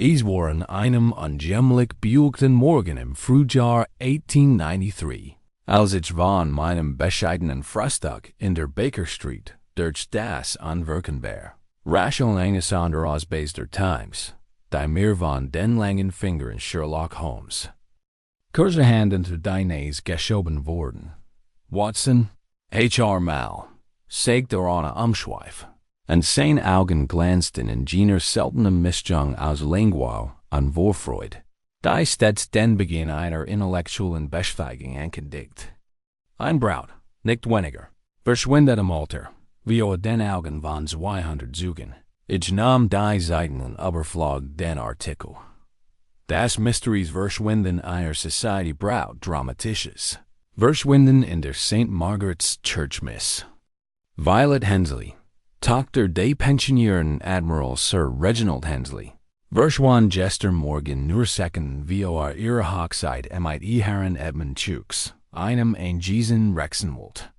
Es waren einem ungemlich beugten Morgen im Frühjahr 1893, als ich von meinem bescheidenen Frühstück in der Baker Street durch das Anwirken war, rascheln eines anderes bester Times, die mir von den langen Fingern Sherlock Holmes kurzerhand unter deines geschoben wurden. Watson, H.R. Mal, sägt ohne Umschweif, und seine Augen glänzten in jener seltenen Mischung aus Langeweile und Vorfreude, die stets den Beginn einer intellektuellen Beschweigung ankündigt. Ein Braut, nicht weniger, verschwindet am Alter, wie den Augen von 200 Zeugen. Ich nahm die Zeiten und überflog den Artikel. Das Mysteries verschwinden einer Society Braut dramatisches. Verschwinden in der St. Margaret's Church Miss. Violet Hensley, Tochter des pensionierten Admiral Sir Reginald Hensley, verschwand gestern Morgen nur Sekunden vor ihrer Hochzeit mit Herrn Edmund Chooks, einem Angesen Rechtsanwalt.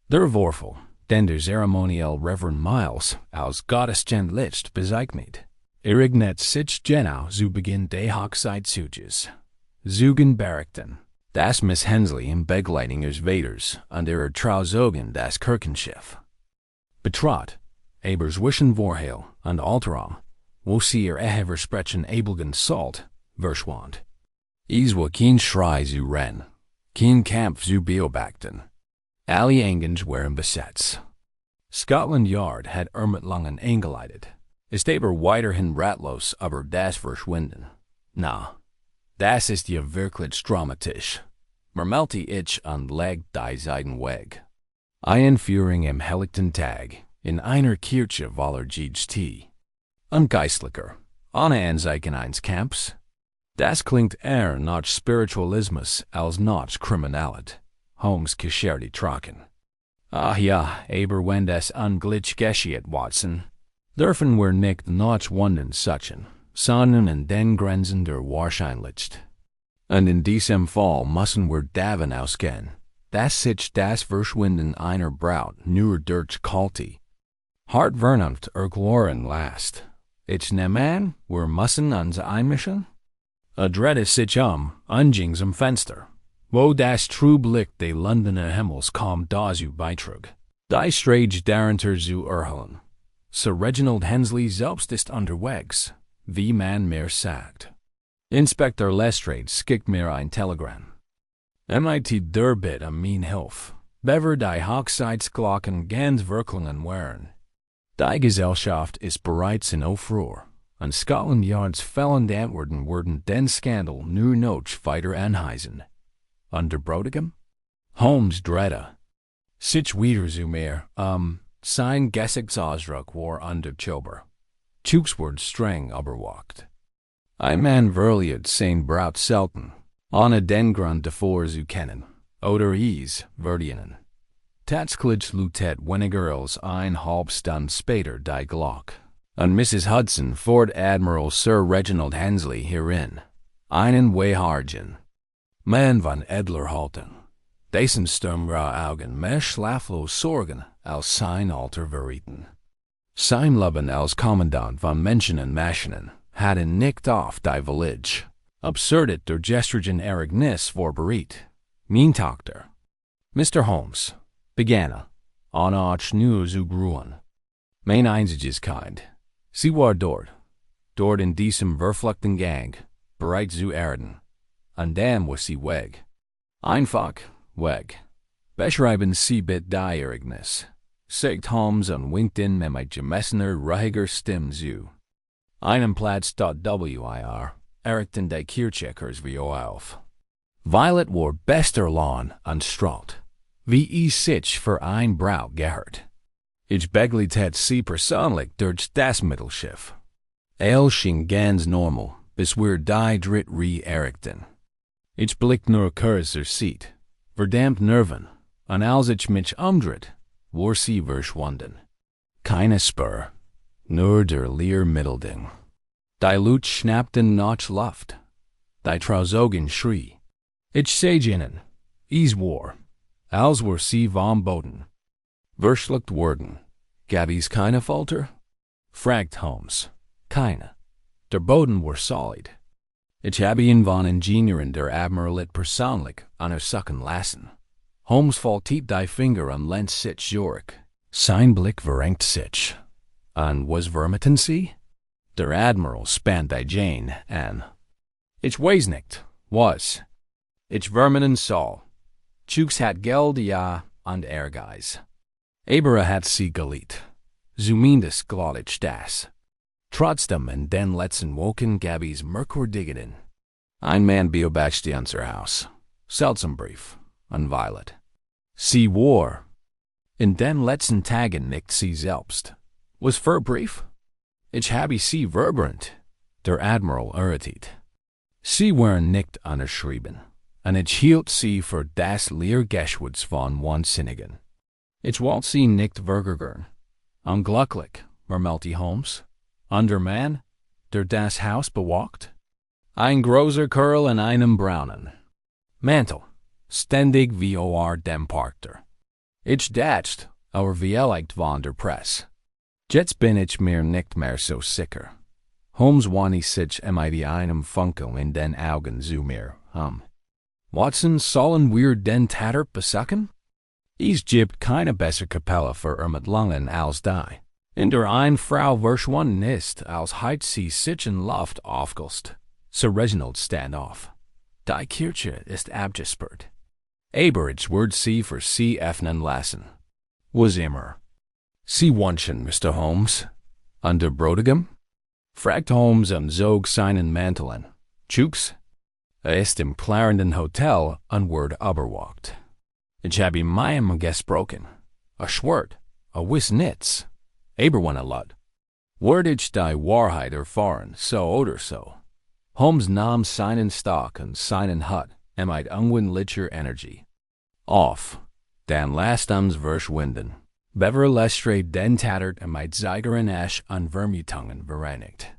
Der Vorfall, den der Zeremoniell Reverend Miles als gottesdienstlich bezeichnet, ereignet sich genau zu Beginn des Hochzeitszuges. Zeugen berichten, dass Miss Hensley in Begleitung ihres Vaters und ihrer Trauzeugen das Kirchenschiff betrat, aber zwischen Vorhel und Alterraum, wo sie ihr Eheversprechen ebligen sollt, verschwand. Es war kein Schrei zu Rennen, kein Kampf zu beobachten. Alle Engels waren besetzt. Scotland Yard hat Ermittlungen eingeleitet. Ist aber weiterhin ratlos über das Verschwinden. Na, das ist ja wirklich dramatisch. Mermelte ich und legt die Seiten weg. Einführung im helllichten Tag, in einer Kirche voller GT. Ein Geistlicher, ohne Anzeichen eines Camps. Das klingt eher nach Spiritualismus als nach Kriminalität. Holmes Geschichte trocken. Ach ja, aber wenn das unglücklich geschieht, Watson, dürfen wir nicht nach Wunden suchen, sondern in den Grenzen der Wahrscheinlichkeit. Und in diesem Fall müssen wir davon ausgehen, dass sich das Verschwinden einer Braut nur durch kalte, harte Vernunft erklären lässt. Ich nehme an, wir müssen uns einmischen? Dreht sich unjings am Fenster, wo das Trüblicht des Londoner Himmels kaum dazu beitrug, die Strage darunter zu erhellen. Sir Reginald Hensley selbst ist unterwegs, wie man mir sagt. Inspector Lestrade schickt mir ein Telegramm. MIT Durbit am mein Hilf, bever die Hochzeitsglocken ganz Wirklungen wären. Die Gesellschaft ist bereits in Aufruhr, und Scotland Yards fällende Antworten würden den Skandal nur noch weiter anheizen. Und der Bräutigam? Holmes drehte sich wieder zu mir, sein Gesichtsausdruck war undurchschaubar. Chooks wurde streng überwacht. Ein Mann verliert sein Braut selten, ohne den Grund davor zu kennen, oder es verdienen. Tatsächlich lutet weniger als eine halbe Stunde später die Glock, und Mrs. Hudson fährt Admiral Sir Reginald Hensley hierin, einen Weihargen. Man von edler Haltung, dessen sturmgraue Augen mehr schlaflos sorgen als sein Alter verrieten. Sein Leben als Kommandant von Menschen und Maschinen hat ihn nicht auf die Village, absurdet der gestrigen Ereignis vorbereitet. Mein Tochter, Mr. Holmes, begann, ohne euch nur zu gruen. Mein einziges Kind, sie war dort in diesem verfluchten Gang, bereit zu erden. Und dann war sie weg. Einfach weg. Beschreiben Sie bitte die Ereignis, sagt Holmes und winkt in mit gemessener, ruhiger Stimme zu. Einem Platz.wir, errichten die Kirchcheckers wie auf. Violet war bester Lohn und strahlt, wie es sich für ein Braut gehört. Ich begleitet sie persönlich durch das Mittelschiff. Schien ganz normal, bis wir die dritte errichten. Ich blick nur kurz zur Seite, verdammt Nerven, und als ich mich umdreht, war sie verschwunden. Keine Spur, nur der leer Mittelding. Die Lut schnappten nach Luft, die Trauzeugen schrie. Ich sag ihnen, es war, als wir sie vom Boden verschluckt wurden. Gab es keine Folter? Fragt Holmes. Keine. Der Boden war solid. Ich habe ihn von Ingenieuren der Admiralit persoonlijk onderzoeken lassen. Holmes valt die Finger an lens sich York. Sein Blick verrenkt sich. An was vermuten sie? Der Admiral spant die Jane an. Ich weiß nicht, was. Ich vermuten soll. Chooks hat Geld ja und Ehrgeiz. Aber hat sie geliebt. Zumindest glaub ich das. Trotzdem in den letzten Wochen gab es merkwürdigen. Ein Mann beobachtete unser Haus. Seltsam brief. An Violet. Sie war. In den letzten Tagen nicht sie selbst. Was für Brief? Ich habe sie verbrannt. Der Admiral irritiert. Sie waren nicht unterschrieben. Und ich hielt sie für das Lehrgeschwätz von Wahnsinnigen. Ich wollte sie nicht verärgern. Unglücklich, murmelte Holmes. Und der Mann, der das Haus bewacht? Ein großer Kerl in einem braunen Mantel, ständig vor dem Parter. Ich dachte, verwelkt von der Presse. Jetzt bin ich mir nicht mehr so sicher. Holmes wandte sich mit einem Funkel in den Augen zu mir. Watson, sollen wir den Tatter besuchen? Es gibt keine bessere Kapelle für Ermittlungen als die, in der eine Frau verschwunden ist, als heit sie sich in Luft aufgelöst. Sir Reginald stand auf. Die Kirche ist abgesperrt. Aber ich würde sie für sie öffnen lassen. Was immer. Sie wünschen, Mr. Holmes. Und der Bräutigam? Fragt Holmes und zog seinen Mantel an. Chooks? Ist im Clarendon Hotel und wird überwacht. Ich habe meinem gesprochen. Schwört, wiss nichts. Aber wenn lud. Word ich die Wahrheit erfahren, so oder so. Holmes nahm seinen Stock und seinen Hut mit unwillentlicher Energie. Auf, dann lasst uns verschwinden. Bever Lestrade den tattert mit Zeigeren Asch an Vermutungen vereinigt.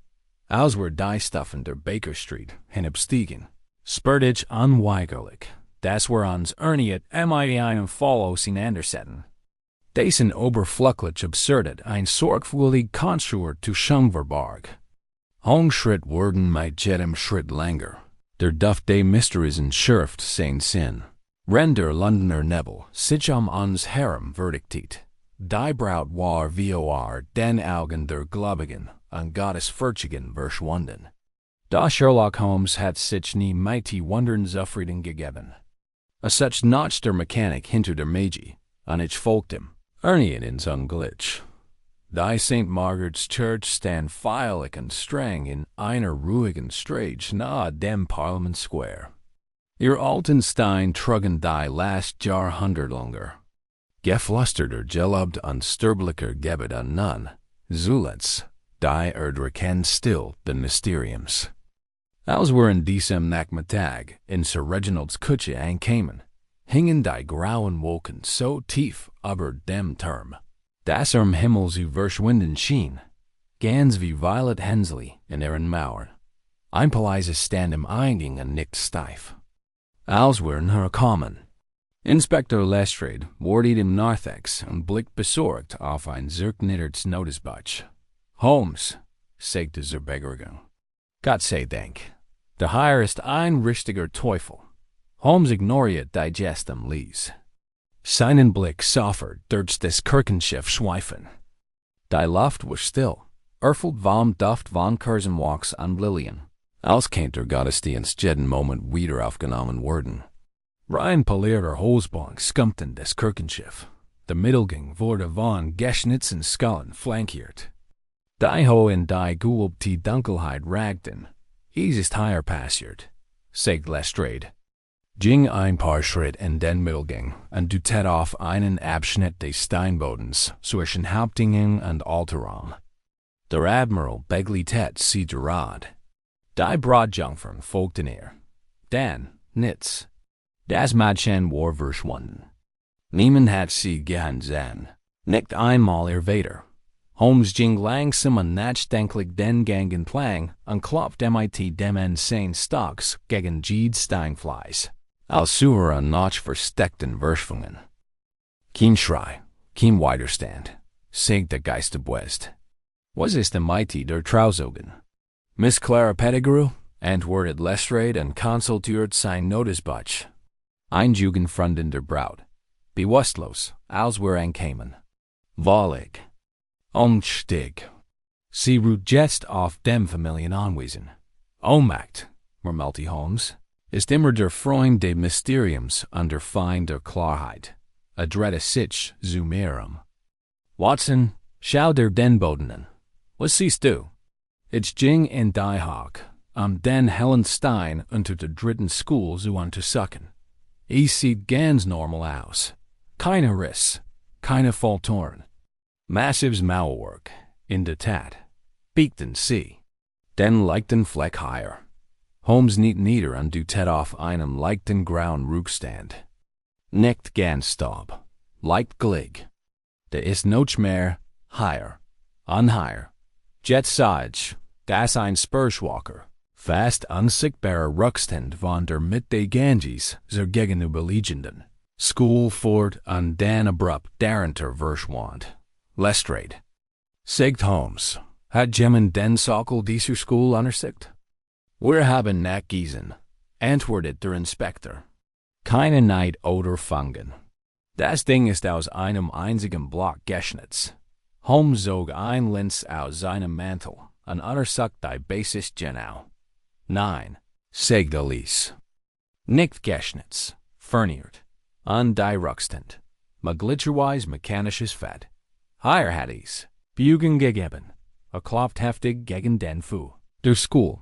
Als wir die Stufen der Baker Street hinabstiegen, spürt ich unweigerlich, dass wir uns erneut mit einem Follows hineinsetzen. Dessen oberflächlich absurdet ein sorgfältig konstruiert Tuschungverbarg. Holmes Schritt wurden mit jedem Schritt länger. Der Duft des Mysteries entschärft sein Sinn. Der Londoner Nebel sich uns herum verdiktet. Die Braut war vor den Augen der Gläubigen und Gottesfürchtigen verschwunden. Da Sherlock Holmes hat sich nie mit Wundern zufrieden gegeben. Such notch der Mechanik hinter der Magie, und ich folgte ihm, erneut ins Unglitch. Die St. Margaret's Church stand feierlich und streng in einer ruhigen Straße nahe dem Parliament Square. Ihr alten Stein trugen die last Jahrhundertlanger. Geflüsterter gelobt und sterblicher Gebet an nun, zuletzt, die erdrecken still den Mysteriums. Als wir in diesem Nachmittag in Sir Reginalds Kutsche ankamen, hingen die grauen Wolken so tief über dem Turm, dass Himmel zu verschwinden schien, ganz wie Violet Hensley in ihren Mauern. Ein Paleise stand im Eingang und nicht steif. Als wir herkamen, Inspektor Lestrade wurde im Narthex und blickt besorgt auf ein zerknittertes Notizbuch. Holmes, sagte der Begrüßung. Gott sei Dank, der Herr ist ein richtiger Teufel. Holmes ignoriert die Geste am Lies. Seinen Blick sofort durch das Kirchenschiff schweifen. Die Luft war still, erfüllt vom Duft von Kersenwachs und Lilien, als kann der Gottesdienst jeden Moment wieder aufgenommen werden. Rein polierter Holzbank skumpten das Kirchenschiff. Der Mittelgang wurde von geschnitzten Skullen flankiert. Die Ho in die geübte Dunkelheit ragten. Es ist hier passiert, sagt Lestrade. Ging ein paar Schritt in den Mittelgang und deutet auf einen Abschnitt des Steinbodens zwischen Hauptingen und Alterraum. Der Admiral beglitet sie gerade. Die Brautjungfern folgten ihr. Dann nichts. Das Mädchen war verschwunden. Niemand hat sie gesehen. Nicht einmal ihr Vater. Holmes ging langsam und nachdenklich den Gang entlang und klopfte mit dem insane Stocks gegen die Steinflies. Als Sucher und noch versteckten Verschwungen. Kein Schrei, kein Widerstand, sagt der Geist ab West. Was ist mit der Trauzogen? Miss Clara Pettigrew, antwoordde Lestrade en consulteert zijn notesboek. Einjugen vrienden der Braut. Bewusstlos, als wir aankwamen. Wallig. Onstig. Sie ruht jetzt auf dem Familienanwesen. Ohnmacht, murmelte Holmes, ist immer der Freund des Mysteriums und der Feind der Klarheit. Adrette sich zu mehrem. Watson, schau dir den Boden an. Was siehst du? Ich ging in die Haag, den Helen Stein unter der dritten School zu untersuchen. Sieht ganz normal aus. Keine Riss, keine Faltoren. Massives Mauerwerk, in der Tat. Biegten sie. Den leichten Fleck higher. Holmes niet nieder und du tet auf einem leichten grauen Rückstand. Nicht ganz staub. Leicht glig. Da ist noch mehr, higher. Unhigher. Jet sides, das ein Spurschwaker. Fast unsichtbarer Rückstand von der mit de Ganges zur Gegenüberliegenden. School fort und dann abrupt darunter verschwand. Lestrade. Sagt Holmes, hat jemand den Sockel dieser School untersucht? Wir haben nachgewiesen, antwortet der Inspektor. Keine Neid oder Fangen. Das Ding ist aus einem einzigen Block geschnitzt. Holmes zog ein Linz aus seinem Mantel und untersucht die Basis genau. Nein, sagt Alice. Nicht geschnitzt, verniert, und die Rückstand. Glitscherweise mechanisches Fett. Hier hat es, Bügen gegeben, klopft heftig gegen den Fu. Der School.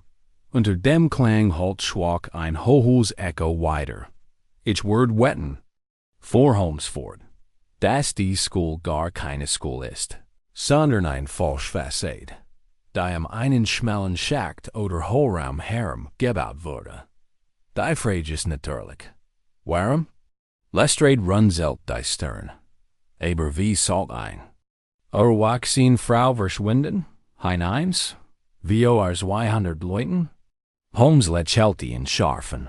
Unter dem Klang halt schwach ein hohes Echo weiter. Ich word wetten. Vor Holmes fort. Dass die School gar keine School ist, sondern ein Falschfassade, die einen schmalen Schacht oder Hohlraum herum gebaut wurde. Die Frage ist natürlich, warum? Lestrade runzelt die Stirn. Aber wie sollt ein? Waxin Frau verschwinden? Eins? Wie aus 200 Leuten? Holmes lächelte in Scharfen.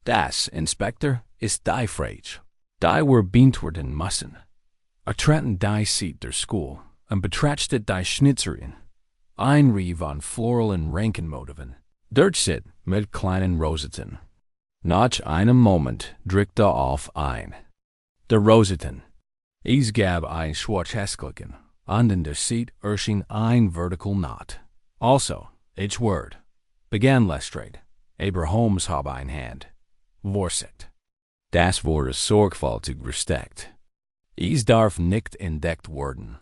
Das, Inspektor, ist die Frage. Die wir beantworten müssen. Traten die Seat der School und betrachtet die Schnitzerin. Ein Rie von floralen Rankenmotiven. Dort sit mit kleinen Rosetten. Nach einem Moment drückte auf ein. Der Rosetten. Es gab ein schwarzhässlichen, und in der Seat erschien ein vertical Knot. Also, ich word, begann Lestrade, aber Holmes habe ein Hand. Vorsicht. Das wurde sorgfältig versteckt. Es darf nicht entdeckt werden.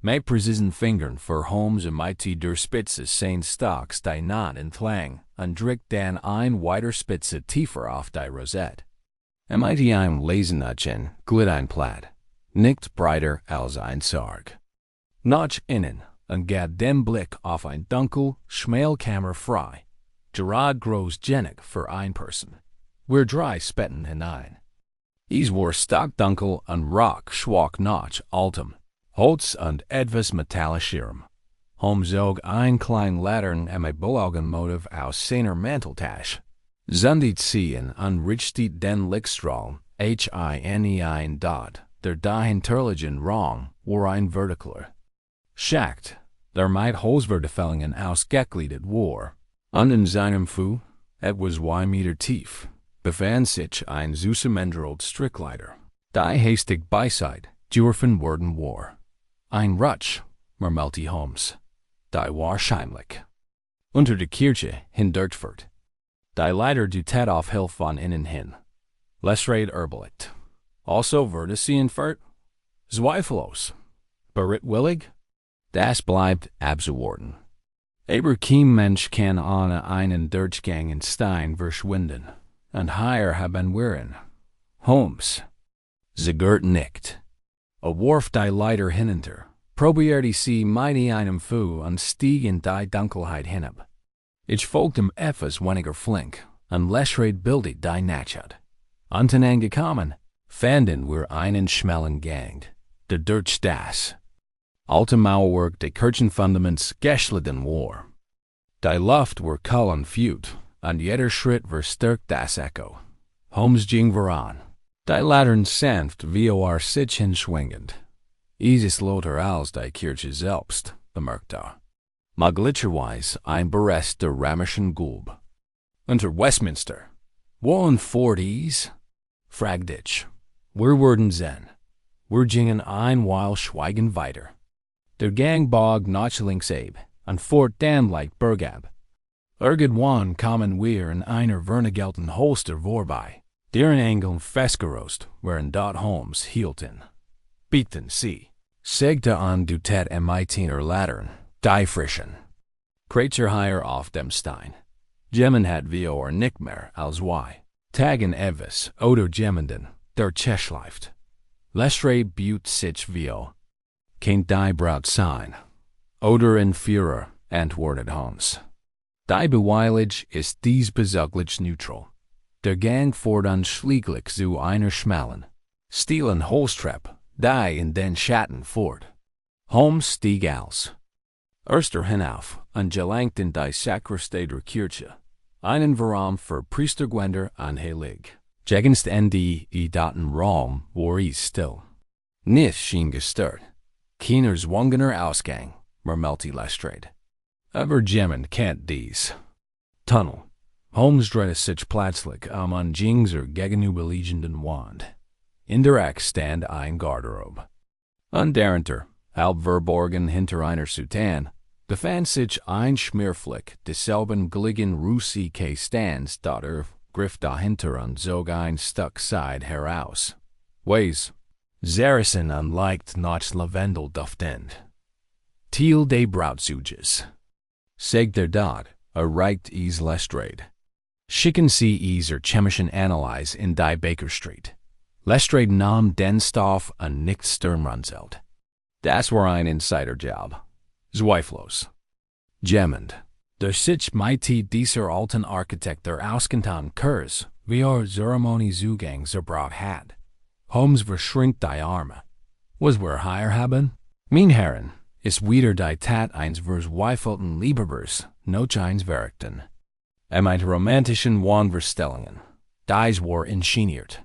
Mit präzisen Fingern für Holmes ermittelt der Spitze seines Stocks die Naht entlang und drückt dann ein weiter Spitze tiefer auf die Rosette. Ermittelt ein Lesenatchen glitt ein Platt, nicht breiter als ein Sarg. Nach innen und gab den Blick auf ein dunkel, schmal Kammer frei, gerade groß genug für ein Person. Wir drei spetten hinein. Es war stockdunkel und roch schwach nach altem Holz und etwas metallischerem. Holmes zog ein klein Latern und Bulaugenmotiv aus seiner Manteltasche, zündet sie und richtete den Lichtstrahl ein dort, der dahinterliegende Rang war ein vertikaler Schacht, der mit Holzvertiefungen ausgegliedert war, und in seinem Fu, etwas 2 Meter tief, befand sich ein Zusamendereld Strickleiter, die hastig beiseite geworfen worden war. Ein Rutsch, murmelte Holmes. Die wahrscheinlich. Unter der Kirche hindurchführt. Die Leiter deutet auf Hilfe von innen hin. Lestrade erblickt. Also würde sie entfernt? Zweifellos. Bereitwillig? Das bleibt abzuwarten. Aber kein Mensch kann ohne einen Durchgang in Stein verschwinden. Und hier haben wir ihn. Holmes. Sie gehört nicht. Warf die Leiter hinunter, probierte sie mit einem Fu und stieg in die Dunkelheit hinab. Ich folgte ihm etwas weniger flink, und Lestrade bildet die Nachschat. Unten angekommen, fanden wir einen schmalen Gang, der durch das alte Mauerwerk des Kirchenfundaments geschliffen war. Die Luft war kalt und feucht, und jeder Schritt verstärkt das Echo. Holmes ging voran. Die Latern sanft wie sich hinschwingend. Es ist lauter als die Kirche selbst, bemerkte er. Möglicherweise ein Berest der römischen Gulb. Unter Westminster. Wollen Forties? Fragt ich. Wir werden sehen. Wir gingen ein Weile schweigend weiter. Der Gang bog nach links ab, und fortan leicht bergab. Irgendwann kamen wir in einer vernagelten Holster vorbei, deren Engeln festgerost waren dort Holmes hielten. Bieten Sie, sagte an du Tet Mitiner Latern, die frischen. Kreutzer hier auf dem Stein. Gemmen hat wir nicht mehr als Y. Tagen etwas oder Gemmenden, der Cheschleift. Lestrade butte sich wir. Kennt die Braut sein. Oder in Führer, antwortet Holmes. Die Beweilig ist dies besaglich neutral. Der Gang fortan schlieglich zu einer schmalen, stehlen Holztreppe, die in den Schatten fort. Holmes stieg aus. Erster hinauf und gelangt in die Sakristei der Kirche, einen Veram für Priestergwender anheilig. Gegenst Ende daten Raum war still. Nicht schien gestört. Keiner zwungener Ausgang, murmelte Lestrade. Aber Gemmen kennt dies. Tunnel. Holmes drehte sich plötzlich an Jingser gegenüberliegenden Wand. In der Ecke stand ein Garderobe. Und darunter, halb verborgen hinter einer Soutane, befand sich ein Schmierfleck desselben gleichen Russi-Stands, dort griff dahinter und zog ein Stück Seide heraus. Weis, Saracen unleicht nach Lavendel duftend. Thiel de Brautzuges. Sagt dort, erreicht is Lestrade. Schicken Sie ihr chemischen Analyse in die Baker Street. Lestrade nahm den Stoff und nicht Sturmrunzelt. Das war ein Insiderjob. Zweifellos. Gemmend. Der sich mighty dieser alten Architekt der ausgetan Kurs, wie Zeremoniezugang zerbracht hat. Holmes verschränkt die Arme. Was wir hier haben? Mein Herren, ist wieder die Tat eins verzweifelten Liebhabers, noch eins Verrichten. Meint romantischen Wahnvorstellungen. Dies war ingeniert.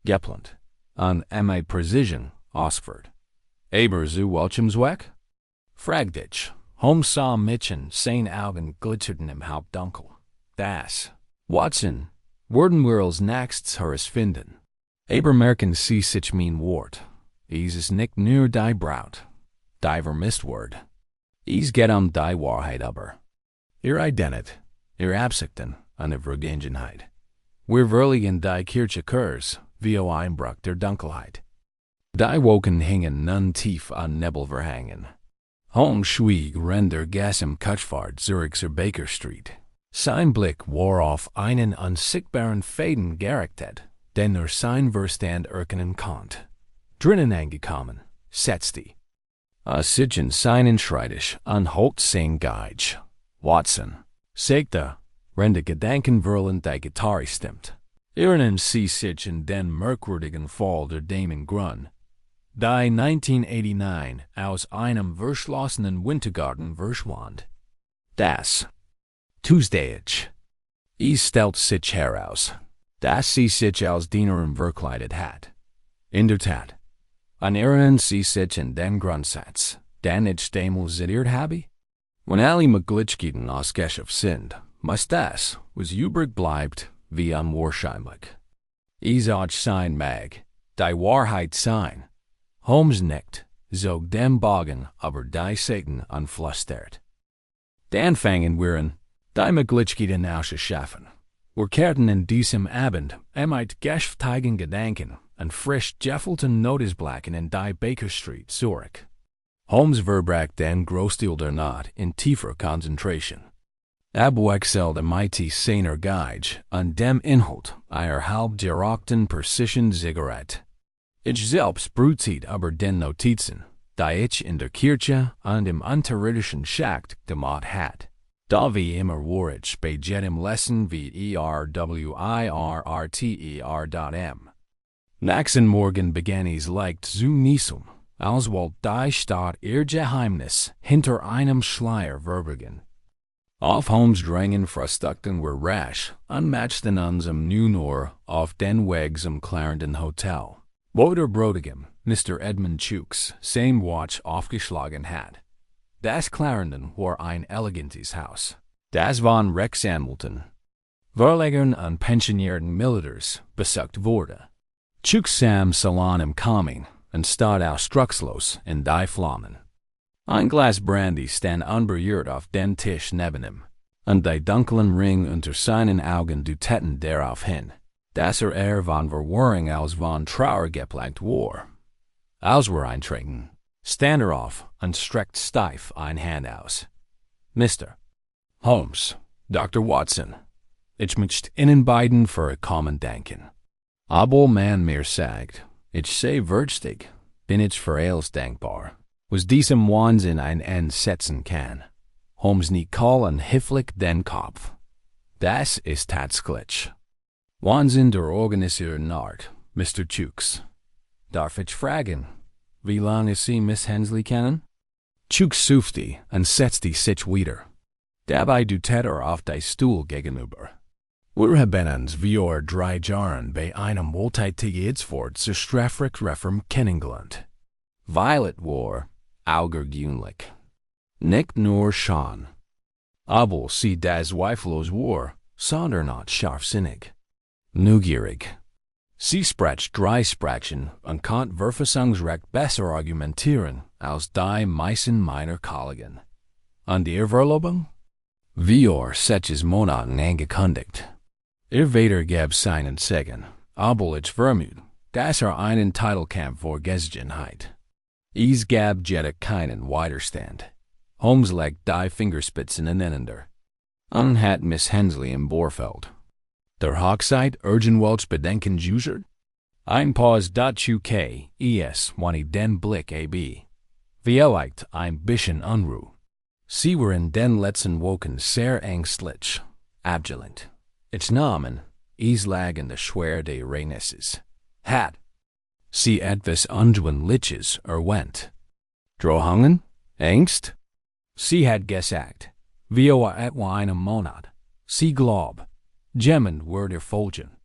Geplant. An meint Precision ausgeführt. Aber zu welchem Zweck? Fragt ich. Holmes sah Mitchen, seine Augen glitzerten im Halbdunkel. Das. Watson, werden wir als nächstes herausfinden. Aber merken Sie sich mein Wort. Is ist nicht nur die Braut. Die Vermisstwort. Is geht die Wahrheit aber. Ihr Identit, ihr Absichten an der Vergangenheit. Wir wirklich in die Kirche Kurs, wie Einbruch der Dunkelheit. Die Woken hingen nun tief an Nebelverhangen. Holmes schwieg render Gas im Kutschfahrt Zürichser Baker Street. Sein Blick war auf einen unsichtbaren Faden gerichtet, den nur sein Verstand erkennen konnte. Drinnen angekommen, setzte. Sich in seinen Schreitisch und holt sein Geige. Watson, sagte, rende Gedanken whirlend die Gitarre stimmt. Erinnern Sie sich in den merkwürdigen Fall der Damen Grun, die 1989 aus einem verschlossenen Wintergarten verschwand. Das. Tuesdayich. Es stellt sich heraus, dass sie sich als Dienerin verkleidet hat. In der Tat. Und erinnern Sie sich in den Grundsatz, den ich damals zitiert habe? Wenn alle Möglichkeiten ausgeschöpft sind, muss das, was übrig bleibt, wie unwahrscheinlich. Es auch sein mag, die Wahrheit sein. Holmes nickt, zog dem Bogen aber die Satan anflüstert. Dann fangen wir an, die Möglichkeiten auszuschaffen. Wir kehrten in diesem Abend mit geschäftigen Gedanken und frisch gefällten Notizblättern in die Baker Street zurück. Holmes verbrach den Großteil der Nacht in tiefer Konzentration. Abwechselte mighty seiner Geige an dem Inhalt einer halb gerockten Precision-Zigarette. Ich selbst brütete aber den Notizen, die ich in der Kirche und im unterirdischen Schacht gemacht hatte. Da wie immer war ich bei jedem Lesson wie ERWIRRTER.m. Nächsten Morgen begann es leicht zu nieseln, als wollte die Stadt ihr Geheimnis hinter einem Schleier verbergen. Auf Holmes Drängen frühstückten wir rasch und matchten uns um 9 Uhr auf den Weg zum Clarendon Hotel, wo der Bräutigam, Mr. Edmund Chooks, sein Watch aufgeschlagen hat. Das Clarendon war ein elegantes Haus. Das von Rechtsanwälten, Verlegern und pensionierten Militars besucht wurde. Chooks sam Salon im Coming und stad ausdruckslos in die Flammen. Ein Glas Brandy stand unberührt auf den Tisch neben ihm, und die dunklen Ring unter seinen Augen deuteten darauf hin, dass von Verwahrung als von Trauer geplagt war. Als wir eintreten, stand auf und streckt steif eine Hand aus. Mr. Holmes, Dr. Watson, ich möchte Ihnen beiden für Kommen danken. Aber man mir sagt, ich sei würdig, bin ich für alles dankbar, was diesem Wahnsinn ein Ende setzen kann. Holmes nicht kahl und hifflich den Kopf. Das ist tatsächlich Wahnsinn der organisierten Art, Mr. Chooks. Darf ich fragen, wie lange Sie Miss Hensley kennen? Chooks suchte und setzte sich wieder. Dabei deutete auf die Stuhl gegenüber. Wir haben uns vor 3 Jahren bei einem Wohltätigkeitsfort zur Strafrecht-Reform kennengelernt. Violet war außergewöhnlich. Nicht nur schön, aber sie das zweifellos war, sondern auch scharfsinnig. Neugierig. Sie sprach 3 Sprachen und konnte Verfassungsrecht besser argumentieren als die meisten meiner Kollegen. Und ihr Verlobung? Wir sechs Monaten angekündigt. Vater gab seinen Segen, aber ich vermute, dass einen Titelkampf vorgesehen hat. Es gab jedoch keinen Widerstand. Holmes legt die Fingerspitzen ineinander und hat Miss Hensley im Vorfeld. Der Hochzeit irgendwelche Bedenken geäußert? Ein Pause dazu wann ich den Blick ab. Vielleicht ein bisschen Unruhe. Sie were in den letzten Wochen sehr ängstlich, abgelehnt. Ich nahm es lag in der Schwer der Ereignisse. Hat sie etwas Ungewöhnliches erwähnt? Drohungen? Angst? Sie hat gesagt, wir etwa einem Monat. Sie glaub, Gemmen würde folgen.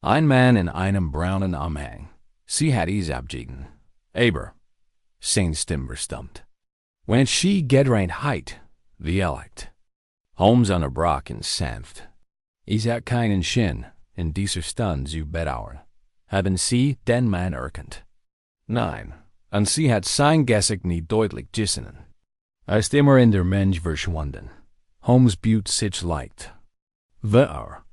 Ein Mann in einem braunen Umhang. Sie hat es abgegeben. Aber, sein Stimme verstummt. Wenn sie gedreht hat, wie elect. Holmes unterbrach ihn sanft. Es hat keinen Sinn, in dieser Stunde zu bedauern. Haben Sie den Mann erkannt? Nein, und sie hat sein Gesicht nicht deutlich gesehen. Ist immer in der Mensch verschwunden. Holmes bot sich leicht. Wer?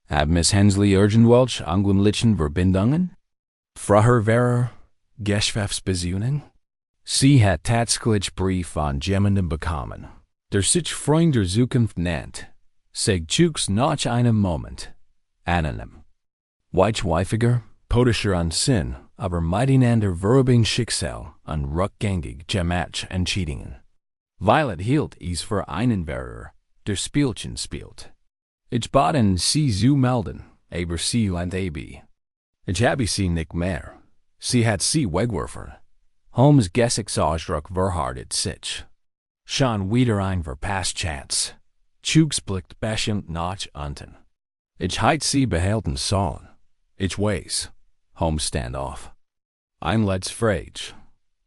Hat Miss Hensley irgendwelche ungewöhnlichen Verbindungen? Früher Geschäftsbeziehungen? Sie hat tatsächlich Brief von jemandem bekommen, der sich Freund der Zukunft nennt. Sagt Chooks nach einem Moment. Anonym. Weichweifiger, potischer an Sinn, aber miteinander verübing Schicksal und rückgängig Gemach Entschiedungen. Violet hielt es für einen Verräter, der Spielchen spielt. Ich bat ihn, sie zu melden, aber sie lehnte ab. Ich habe sie nicht mehr. Sie hat sie weggeworfen. Holmes' Gesichtsausdruck verhärtet sich. Schon wieder ein verpasst Chance. Chooks blickt bäschend nach unten. Ich heit sie behalten sollen. Ich weiß. Holmes stand auf. Ein letzte Frage.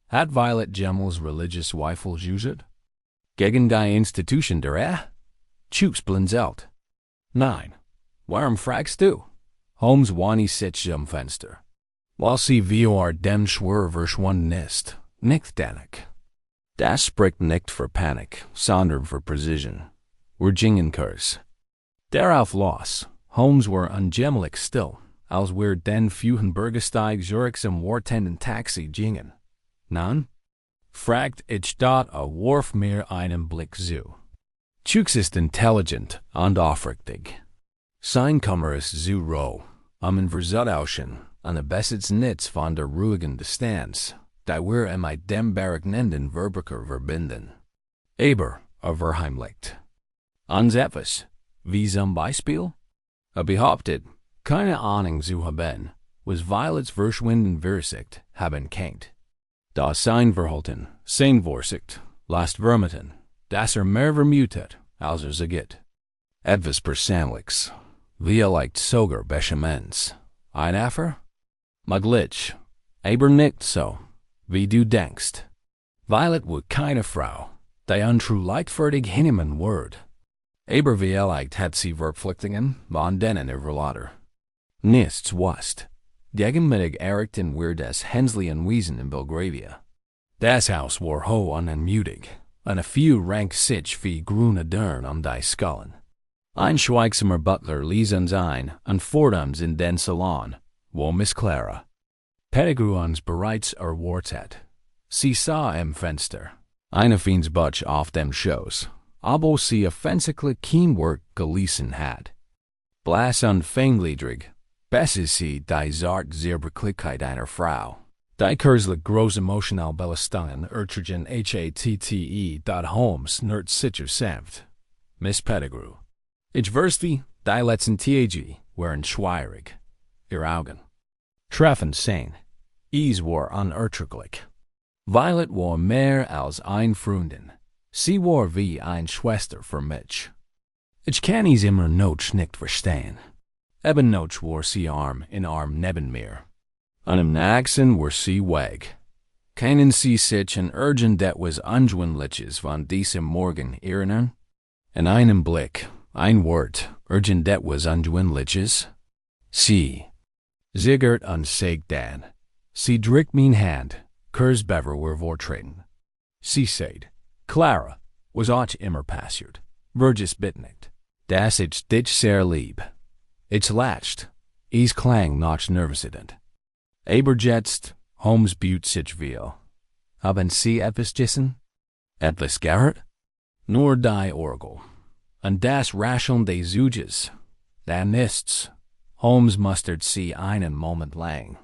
Hat Violet Gemmels religious Zweifel geäußert? Gegen die Institution der Chooks blinzelt. Nein. Warum fragst du? Holmes wandte sich am Fenster. Weil sie vor dem Schwur verschwunden ist. Nicht Danik. Das spricht nicht für Panik, sondern für Precision. Wir gingen Kurs. Darauf los, Holmes war ungemlich still, als wir den Fuhenbergesteig Zurichs im wartenden Taxi gingen. Nun? Fragt ich dort warf mir einen Blick zu. Chooks ist intelligent und aufrichtig. Sein Kummer ist zu roh, in Verzudauschen, und besitzt nichts von der ruhigen Distanz, da wir mit dem berechnenden Verbraucher verbinden. Aber, verheimlicht. Ans etwas, wie zum Beispiel? Behauptet, keine Ahnung zu haben, was Violets verschwinden Versicht haben kennt. Da sein Verhalten, sein Vorsicht, lasst vermuten, dass mehr vermutet, als sagt. Etwas Persönliches, vielleicht sogar Bechamens. Ein Affer? Möglich, aber nicht so, wie du denkst. Violet war keine Frau, Die untrue leichtfertig hinnehmen word. Aber vielleicht hat sie verpflichtingen von denen verlaten. Nichts wust. Gegenmittig errichten wir das Henslien Wiesen in Belgravia. Das Haus war ho und mutig, und a few rank sich wie grüne Dörn die Skullen. Ein schweigsamer Butler ließ uns ein, und führt uns in den Salon, wo Miss Clara Pettigrew uns bereits erwartet. Sie sah im Fenster eine Fiensbutch auf dem Schoß, aber sie offensichtlich kein Work gelesen hat. Blass und feingliedrig, besser sie die zart Zerbrechlichkeit einer Frau. Die kurzlich groß emotional Belastungen urtrigen Holmes nert sicher sanft. Miss Pettigrew. Ich verste, die letzten Tage waren schwierig. Ihr Augen treffen sein. Es war unerträglich. Violet war mehr als ein Freundin. Sie war wie eine Schwester für mich. Ich kann es immer noch nicht verstehen. Eben noch war sie Arm in Arm neben mir. Und im nächsten war sie weg. Kennen Sie sich an urgent etwas Unschwindliches von diesem Morgen erinnern? In einem Blick, ein Wort, urgent etwas Unschwindliches? Sie ziggert und sagt dann. Sie drückt mein Hand, Kurzbever wir vortreten. Sie sagt, Clara, was euch immer passiert, vergiss bitte nicht, dass ich dich sehr lieb. Ich lacht, es klang noch nervösident. Aber jetzt, Holmes büht sich viel. Haben Sie etwas gegessen? Etwas gehört? Nur die Orgel. Und das Rascheln des Zuges. Da nichts. Holmes mustert sie einen Moment lang.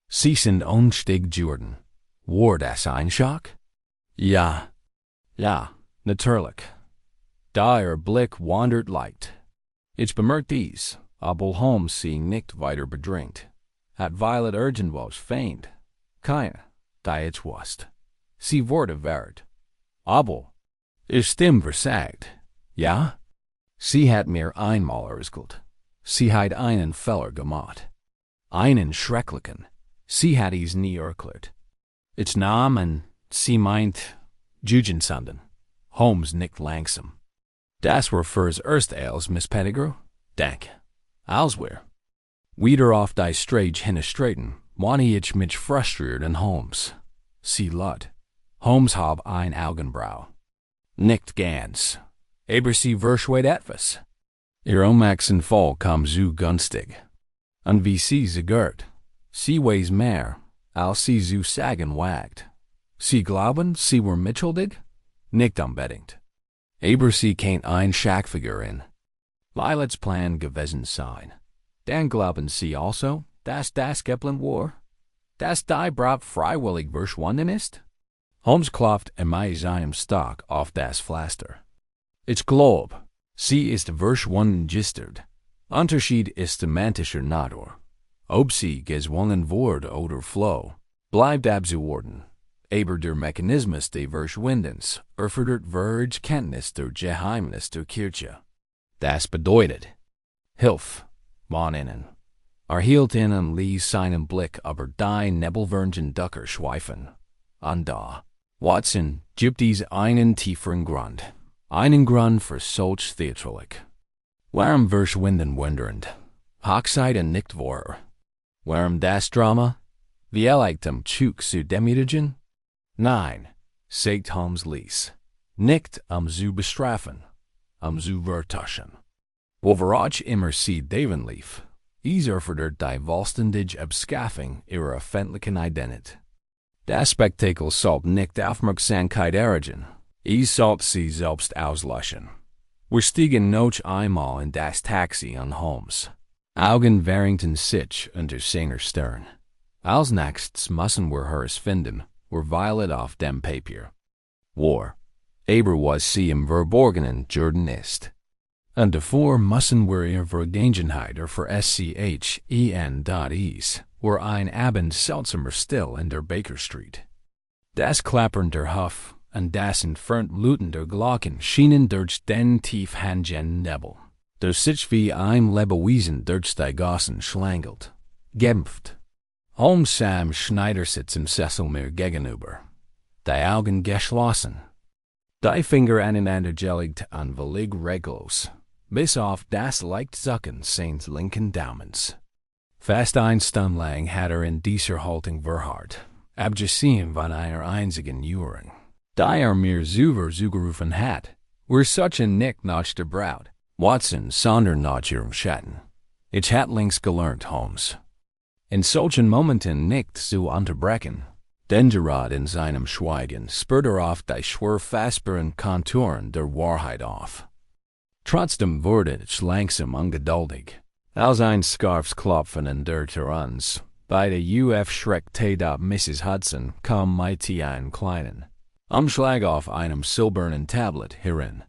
Sie sind unstig Jordan. War das ein Schock? Ja, natürlich. Da ihr Blick wandert leicht. Ich bemerkt dies, aber Holmes sie nicht weiter bedrängt. Hat Violet urgent was feind. Keine, da ich wusst. Sie wurde wert. Aber, ich stimm versagt. Ja? Sie hat mir einmal erzählt. Sie hat einen Fehler gemacht. Einen schrecklichen. Sie hat es nie erklärt. Ich nahm und sie meint, Jugendsanden. Holmes nickt langsam. Das war fürs erste als Miss Pettigrew? Dank. Elsewhere. Wieder auf die Strage hinestreiten, wann ich mich frustriert an Holmes. Sie laut. Holmes hab ein Augenbrau. Nickt ganz. Aber sie verschweigt etwas. Ihr Fall kam zu günstig. Und wie sie gehört. Sie weiß mehr, als sie zu sagen wagt. Sie glauben, sie war mitschuldig? Nicht unbedingt. Aber sie kennt ein Schackfigur in. Violets Plan gewesen sein. Dann glauben sie also, dass das geplant war? Dass die Braut freiwillig verschwunden ist? Holmes klopft in seinem Stock auf das Pflaster. Ich glaub, sie ist verschwunden gestert. Unterschied ist semantischer Natur. Ob sie gezwungen wurde oder floh, bleibt abzuwarten. Aber der Mechanismus des Verschwindens erfordert Kenntnis der Geheimnis der Kirche. Das bedeutet, Hilf, von innen. Hielt in und ließ seinen Blick über die nebelvergen Ducker schweifen. Und da, Watson, gibt es einen tieferen Grund. Einen Grund für solch Theatralik. Warum verschwinden wundernd? Hochzeiten nicht wahr. Warum das Drama? Vielleicht Zug zu demütigen? Nein, sagt Holmes Lies. Nicht zu bestrafen, zu vertuschen. Worauf immer sie Daven lief, is erfordert die vollständige Abschaffung ihrer öffentlichen Identität. Das Spektakel sollte nicht Aufmerksamkeit erregen, es sollte sie selbst auslöschen. Wir stiegen noch einmal in das Taxi an Holmes. Augen verringten sich unter seiner Stirn. Als nächstes müssen wir Hers finden, war Violet auf dem Papier. War, aber was sie im Verborgenen Jordan ist. Und davor müssen wir ihr Vergangenheit SCHEN.is, war ein Abend seltsamer still in der Baker Street. Das Klappern der Huff und das entfernt Luten der Glocken schienen durch den tiefhängigen Nebel, der sich wie ein Lebewesen durch die Gassen schlangelt, gämpft. Holmes Sam Schneider sitzt im Sessel mir gegenüber, die Augen geschlossen. Die Finger aneinander gelegt an Velig Reglos, bis auf das Leichtzucken seines linken Daumens. Fast ein Stunlang hat in dieser Haltung verharrt, abgesehen von einer einzigen Juren. Die mir zugerufen hat, we're such a Nick nach der Braut, Watson, sonder nach ihrem Schatten. Ich hat links gelernt, Holmes. In solchen Momenten nicht zu unterbrechen, denn gerade in seinem Schweigen spürt auf die schwer fassbaren Konturen der Wahrheit auf. Trotzdem wurde ich langsam ungeduldig, als ein Scarfsklopfen in der Terranz. Bei der UF Schreck tat ab Mrs. Hudson kam mit ein kleinen Umschlag auf einem silbernen Tablet hierin.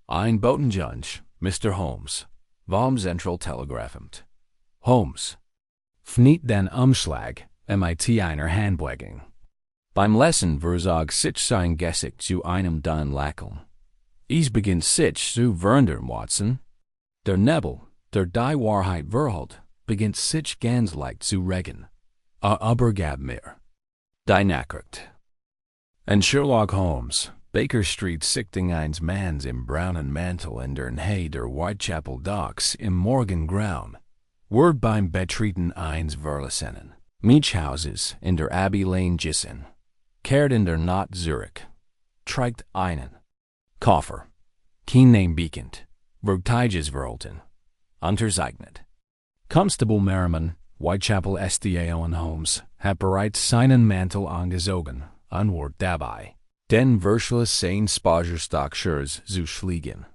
Ein Botenjunge, Mr. Holmes, vom Central Telegraphamt. Holmes fniet den Umschlag, mit einer Handbewegung. Beim Lesen verzog sich sein Gesicht zu einem dann Lächeln. Es beginnt sich zu verwundern, Watson. Der Nebel, der die Wahrheit verhält, beginnt sich ganz leicht zu regen. Übergab mir die Nachricht. In Sherlock Holmes, Baker Street sichting eines Manns im braunen Mantel in der Nähe der Whitechapel Docks im Morgengrauen, wird beim Betreten eines verlassenen Mietshauses in der Abbey Lane gissen, kehrt in der Nacht Zürich, trägt einen Koffer, kein Name bekannt, Vertiges verhalten, unterzeichnet. Constable Merriman, Whitechapel SDAO und Holmes, hat bereits seinen Mantel angezogen, und dabei den Verschluss seines Spagerstockschurs zu schließen.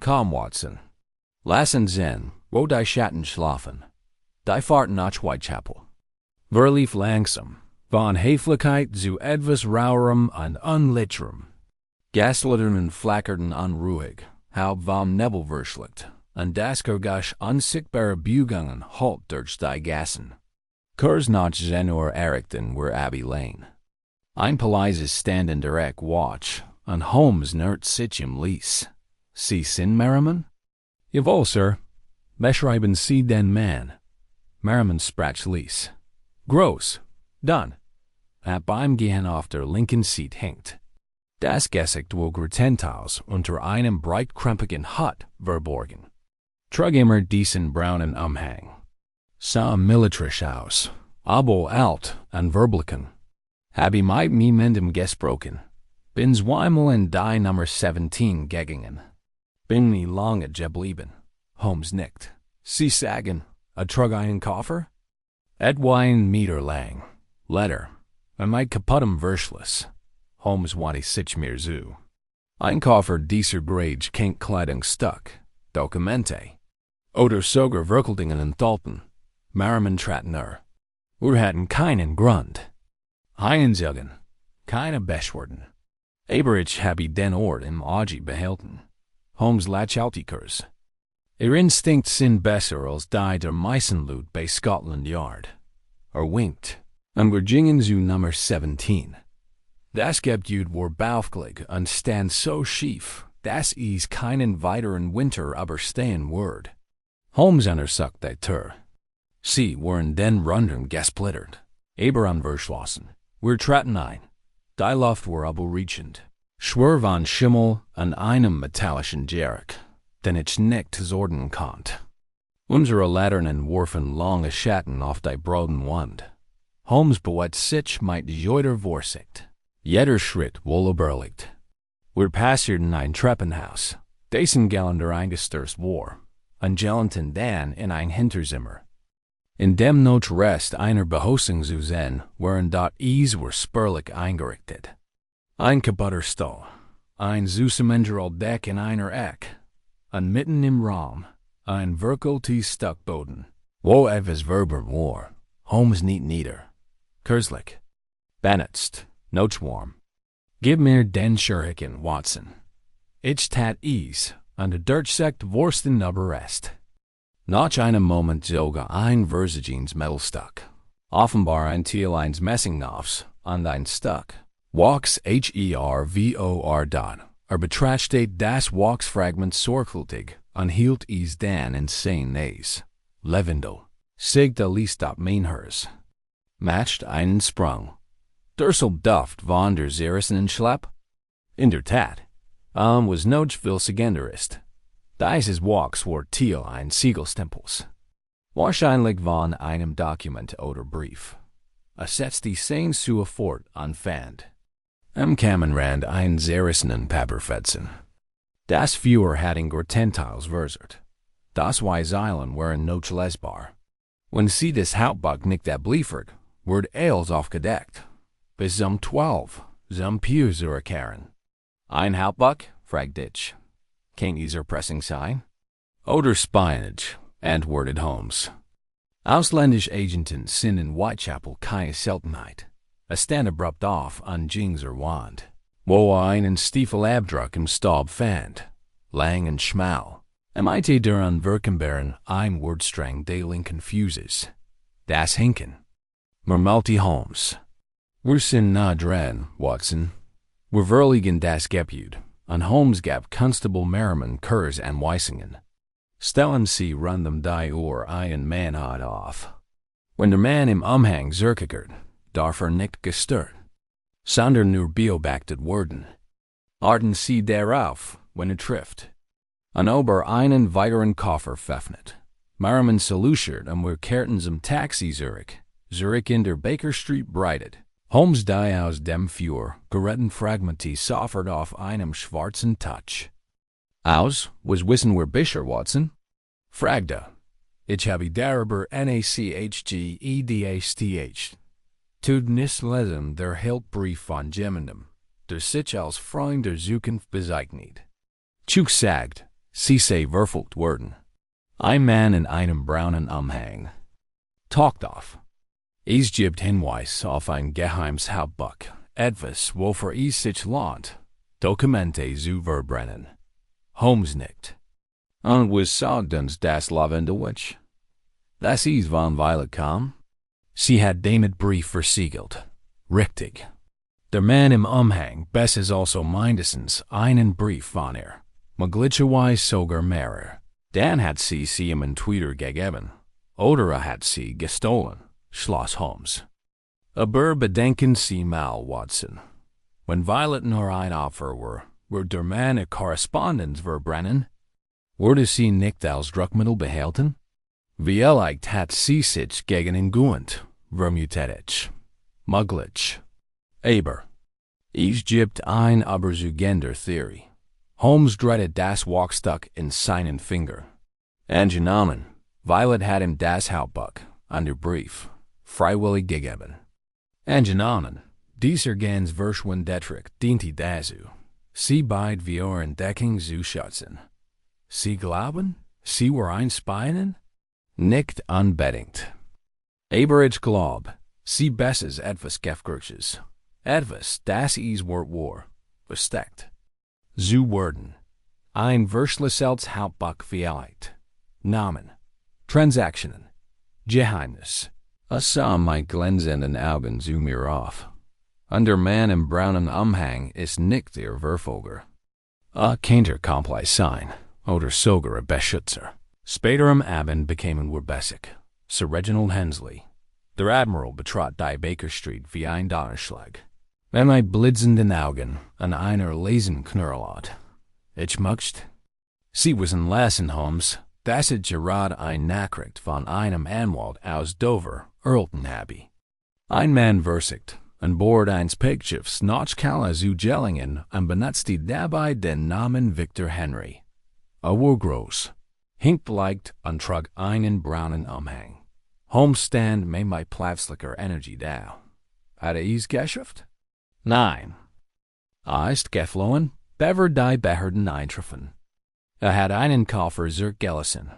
Komm, Watson, lassen sehen, wo die Schatten schlafen. Die Fahrt nach Whitechapel verlief langsam, von Höflichkeit zu etwas rauerem und unlicherem. Gaslaternen flackerten unruhig, halb vom Nebel verschluckt, und das Gergasch unsichtbare Bugungen halt durch die Gassen. Kurz nach 10 Uhr erreichten wir Abbey Lane. Ein Polises stand in der Eck Watch, und Holmes nähert sich im Lies. Sie sind Merriman? Jawohl, Sir. Beschreiben Sie den Mann. Merriman sprach Lies. Groß. Dann. Beim Gehen auf der linken Seite hängt. Das Gesicht wog Retentals unter einem breitkrempigen Hut verborgen. Trug immer diesen braunen Umhang. Sah militärisch aus, aber alt und verblicken. Hab ich mit niemandem gesprochen. Bin zweimal in die Nummer 17 gegangen. Bin nie lange geblieben. Holmes nickt. Sie sagen, trug einen Koffer? Etwa 1 Meter lang. Letter. Mit kaputtem Verschluss. Holmes wandte sich mir zu. Ein Koffer dieser Grade kennt Kleidungsstück, Dokumente. Oder sogar Verkeldingen enthalten. Merriman trat näher. Wir hatten keinen Grund. Einzeugen, keine Beschwerden. Aber ich habe den Ort im Auge behalten. Holmes Lachautikers. Ihr Instinkt sind besser als die der meisten Leute bei Scotland Yard. Winkt, und wir gingen zu Nummer 17. Das Gebäude war baufällig und stand so schief, dass es keinen weiteren Winter überstehen wird. Holmes untersuchte die Tür. Sie waren den Rundern gesplittert, aber unverschlossen. Wir traten ein. Die Luft war aber riechend. Schwer von Schimmel und einem metallischen Geruch, den ich nicht sorten konnte. Unsere Laternen warfen lange Schatten auf die broden Wand. Holmes bewegte sich mit jeder Vorsicht. Jeder Schritt wohl überlegt. Wir passierten ein Treppenhaus, dessen Geländer eingestürzt war, und gelangten dann in ein Hinterzimmer. In dem noch Rest einer Behausung zu sehen, waren dort war spärlich eingerichtet. Ein kaputter Stall, ein Süßemengeral Deck in einer Eck, und mitten im Raum ein verkohltes Stuckboden, wo etwas Verber war. Holmes nicht nieder. Kürzlich. Benutzt, noch warm. Gib mir den Schurken, Watson. Ich tat und der Durchsicht wursten aber Rest. Nach einem Moment zog ein Versagens Metalstück, offenbar ein Teil eines Messingnapfs, an ein Stück. Wax HERVOR dot, betrachtete das Wachsfragment sorgfältig und hielt es dann in sein Näs. Levendel, sigte liest ab Mainhers. Matcht einen Sprung. Dursel Duft von der zerrissenen Schlepp? In der Tat, Was nooit veel segenderist. Dieses Walks wordt Thiel ein Siegelstempels. Wahrscheinlich von einem Dokument oder Brief. Setzt die Sein zu fort anfand. Kamen ein zerrissenen Paperfetzen. Das Führer hatten Gortentiles versert. Das Weiseilen waren noch lesbar. Wenn sie des Hauptbuch nicht abliefert, wird alles aufgedeckt. Bis 12, zum Pier zurückkehren. Ein Hauptbuch? Fragt ich. Can't dieser pressing sein? Oder Spionage, antwortet Holmes. Ausländische Agenten sind in Whitechapel keine Seltenheit. Stand abrupt auf an Jingser Wand, wo einen Stiefelabdruck im Staub fand, lang und schmal. Mit der an Wirkenbaren ein Wordstrang dealing confuses. Das Hinken. Murmelte Holmes. Wir sind nah dran, Watson. Wir verlegen das Gebäude. An Holmes gab Constable Merriman Kurz Anweisungen. Stellen Sie random die ein Mann auf. Wenn der Mann im Umhang zurückkehrt, darf nicht gestört, sondern nur beobachtet werden. Achten Sie darauf, wenn trifft. An ober einen weiteren Koffer pfeffnet. Merriman salutiert wir kehrten zum Taxi zurück in der Baker Street breitet. Holmes die aus dem Führer geretten Fragmente soffert auf einem schwarzen Touch. Aus, was wissen wir Bisher, Watson? Fragda. Ich habe darüber nachgedacht. Tut nicht lesen der Hilfbrief von jemandem, der sich als Freund der Zukunft bezeichnet. Chuk sagt, sie sei verfolgt worden. Ein Mann in einem braunen Umhang. Taucht auf. Es gibt Hinweis auf ein geheimes Hauptbuch, etwas, wofür es sich lohnt, Dokumente zu verbrennen. Holmes nickt. Und was sagt uns das lavende Witch? Das ist von Violet kam? Sie hat damit Brief versiegelt. Richtig. Der Mann im Umhang besses also mindestens einen Brief von möglicherweise sogar mehrer. Dann hat sie ihm in Twitter gegeben. Oder hat sie gestohlen, schloss Holmes. Aber bedenken Sie mal, Watson. Wenn Violet nur ein Opfer wird der Mann eine Korrespondenz verbrennen? Wurde sie nicht als Druckmittel behalten? Vielleicht hat sie sich gegen ihn gewandt, vermutet. Möglich. Aber es gibt eine überzeugende Theorie. Holmes drettet das Walkstuck in seinen Finger. Angenommen, Violet hat ihm das Hauptbuch, an der Brief, freiwillig gegeben. Angenommen, dieser ganz verschwindet diente dazu, sie beide wir Entdeckung zu schützen. Sie glauben, sie war ein Spion? Nicht unbedingt. Aber ich glaub, sie besses etwas Gefgurches. Etwas, das is war, versteckt. Zu werden. Ein verschlüsseltes Hauptbuch vielleicht. Namen. Transaktionen. Geheimnis. Sah mein glänzenden Augen zu mir auf. Und der Mann im braunen Umhang ist nicht der Verfolger. Könnte Komplice sein, oder sogar ein Beschützer. Später am Abend bekamen wir Bessic, Sir Reginald Hensley. Der Admiral betrat die Baker Street wie ein Donnerschlag. Mit blitzenden Augen und einer leisen Knurrlaut. Ich möchte. Sie wissen lassen, Holmes, dass ich gerade eine Nachricht von einem Anwalt aus Dover erhalten habe. Ein Mann versigt, an Bord eines Pichtschiffs nach Kala zu Gellingen und benutzte dabei den Namen Victor Henry. War groß, hinkbleicht und trug einen braunen Umhang. Holmes stand mit plötzlicher Energie da. Hat es geschafft? Nein. Ist geflohen, bever die Behörden eintreffen. Hat einen Koffer zurückgelassen,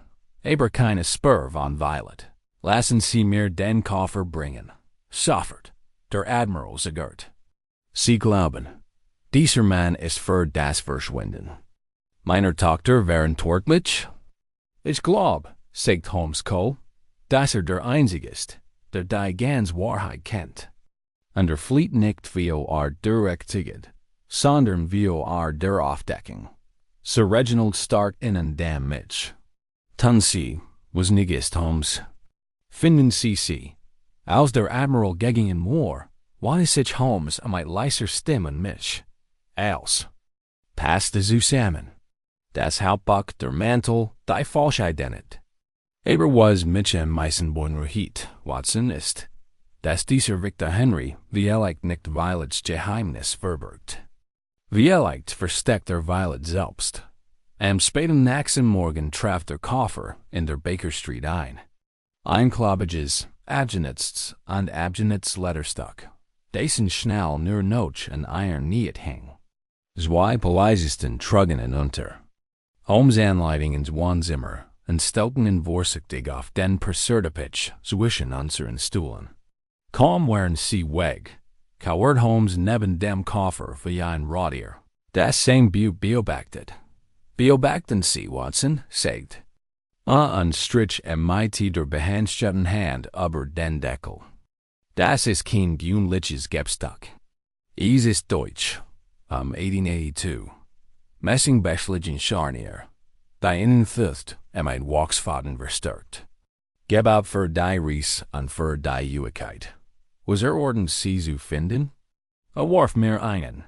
aber keine Spur von Violet. Lassen Sie mir den Koffer bringen. Sofort, der Admiral sagt. Sie glauben, dieser Mann ist für das Verschwinden. Meine Tochter verantwortlich? Ich glaub, sagt Holmes Cole, dass der Einzige ist, der die ganz Wahrheit kennt. Und der Fleet nicht via Direktiget, sondern via der Aufdeckung. Sir Reginald stark innen dem Mitch. Tun Sie, was nicht ist, Holmes. Finden Sie, als der Admiral gegen ihn war, war sich Holmes mit leiser Stimmen mich. Als. Passt zusammen. Das Hauptbuch, der Mantel, die Falschidentität. Aber was mit dem meisten Bonrehit, Watson, ist, dass dieser Victor Henry vielleicht nicht Violets Geheimnis verbirgt. Vielleicht versteckt Violet selbst. Am späten nächsten Morgen traf der Koffer in der Baker Street ein. Einklappages, Abgenetsts und Abgenets Letterstock, dessen schnell nur noch an Iron niet hing. Zwei Polizeisten trugen ihn unter. Holmes Anleitung ins Wohnzimmer und stellten ihn vorsichtig auf den Persertepich zwischen unseren Stühlen. Kaum waren sie weg, kauert Holmes neben dem Koffer wie ein Rottier. Das same beobachtet. Beobachten Sie, Watson, sagt. Und strich mit der behandschutzten Hand über den Deckel. Das ist kein gewöhnliches Gebstock. Es ist Deutsch, 1882. Messingbäschlichen Scharnier. Die Innenthüft ein Wachsfaden verstärkt. Geb ab für die Ries und für die Juigkeit. Was Orden Sie zu finden? Warf mir einen.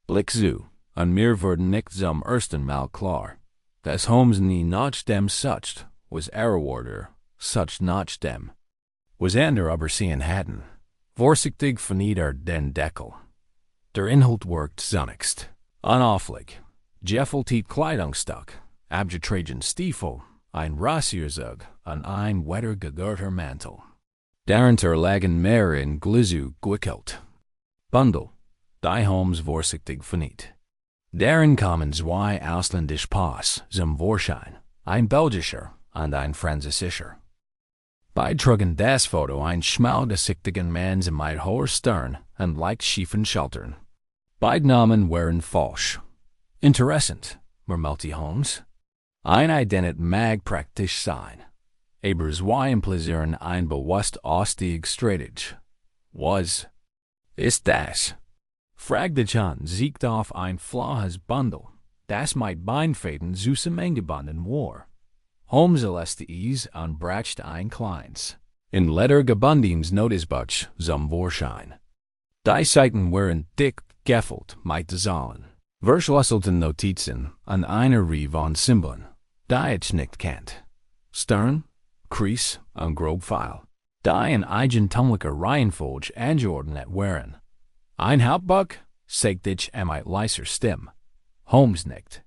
Blick zu, und mir würden nicht zum ersten Mal klar, dass Holmes nie nach dem sucht, was Order, such nach dem. Was ander aber sehen hatten. Vorsichtig vernieder den Deckel. Der Inhalt wirkt zunächst unauffällig. Gefällt Kleidungsstück, abgetragen Stiefel, ein Rasierzug und ein wettergegürter Mantel. Darunter lagen mehr in Glyzu gewickelt. Bundel, die Holmes vorsichtig verniet. Darin kamen zwei ausländische Pass zum Vorschein, ein belgischer und ein französischer. Beide trugen das Foto ein schmalgesichtigen Manns mit hoher Stirn und leicht schiefen Schultern. Beide Namen waren falsch. Interessant, murmelte Holmes. Eine Identität mag praktisch sein, aber zwei implizieren ein bewusst ausstieg Strategie. Was ist das? Fragte John, siegt auf ein flaches Bundel, das mit Beinfäden zusammengebunden war. Holmes lässte es und brachte ein kleines, in Leder gebundenes Notizbuch zum Vorschein. Die Zeiten waren dick gefüllt mit Zahlen, verschlüsselten Notizen und einer Reihe von Symbolen, die ich nicht kennt. Stern, Kreis und Grobpfeil, die in eigentümlicher Reihenfolge angeordnet waren. Ein Hauptbuch, sagte ich mit leiser Stimme. Holmes nickt.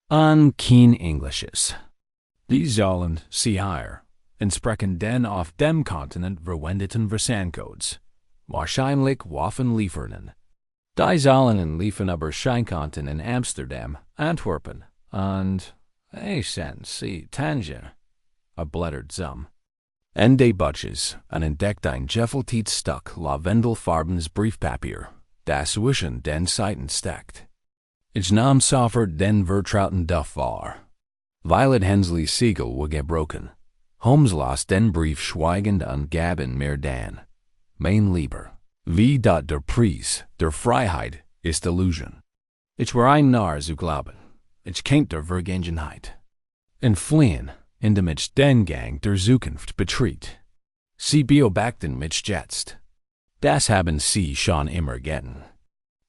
Und kein Englisches. Die sollen, sie hier, entsprechen den auf dem Kontinent verwendeten Versandcodes. Wahrscheinlich Waffenlieferungen. Die sollen liefern aber Scheinkonten in Amsterdam, Antwerpen und, sie Tangier, blättert zum. Ende Buches und entdeckt ein gefällt Stück lavendelfarbenes Briefpapier, das zwischen den Seiten steckt. Ich nahm sofort den vertrauten Duft wahr. Violet Hensley's Siegel war gebrochen. Holmes las den Brief schweigend und gab ihn mir dann. Mein Lieber, wie der Preis der Freiheit ist Illusion. Ich war ein Narr zu glauben. Ich kennt der Vergangenheit. Entfliehen, indem ich den Gang der Zukunft betritt. Sie beobachten mich jetzt. Das haben Sie schon immer getan.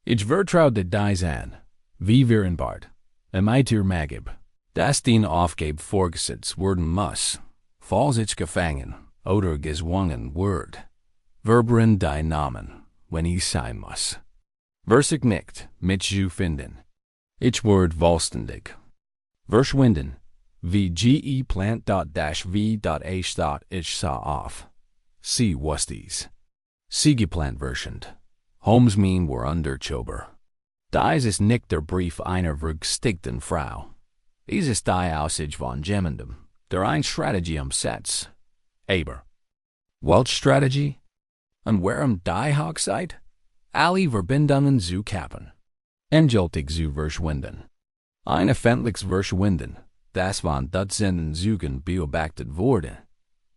Ich vertraute dies an, wie wir in Bart, ihr Magib, dass den Aufgab vorgesetzt werden muss, falls ich gefangen oder gezwungen wird. Verberen die Namen, wenn ich sein muss. Versig nicht, mit zu finden. Ich werde vollständig. Verschwinden, wie geplant.v.h. Ich sah auf. Sie wusties. Sie geplant verschend. Holmes mein war underchober. Dies ist nicht der Brief einer vergestickten Frau. Es ist die Aussicht von jemandem, der ein Strategie umsetzt. Aber, welche Strategie? Und warum die Hochzeit? Alle Verbindungen zu kappen. Endgültig zu verschwinden. Ein öffentliches Verschwinden, das von Dutzenden Zeugen beobachtet wurde,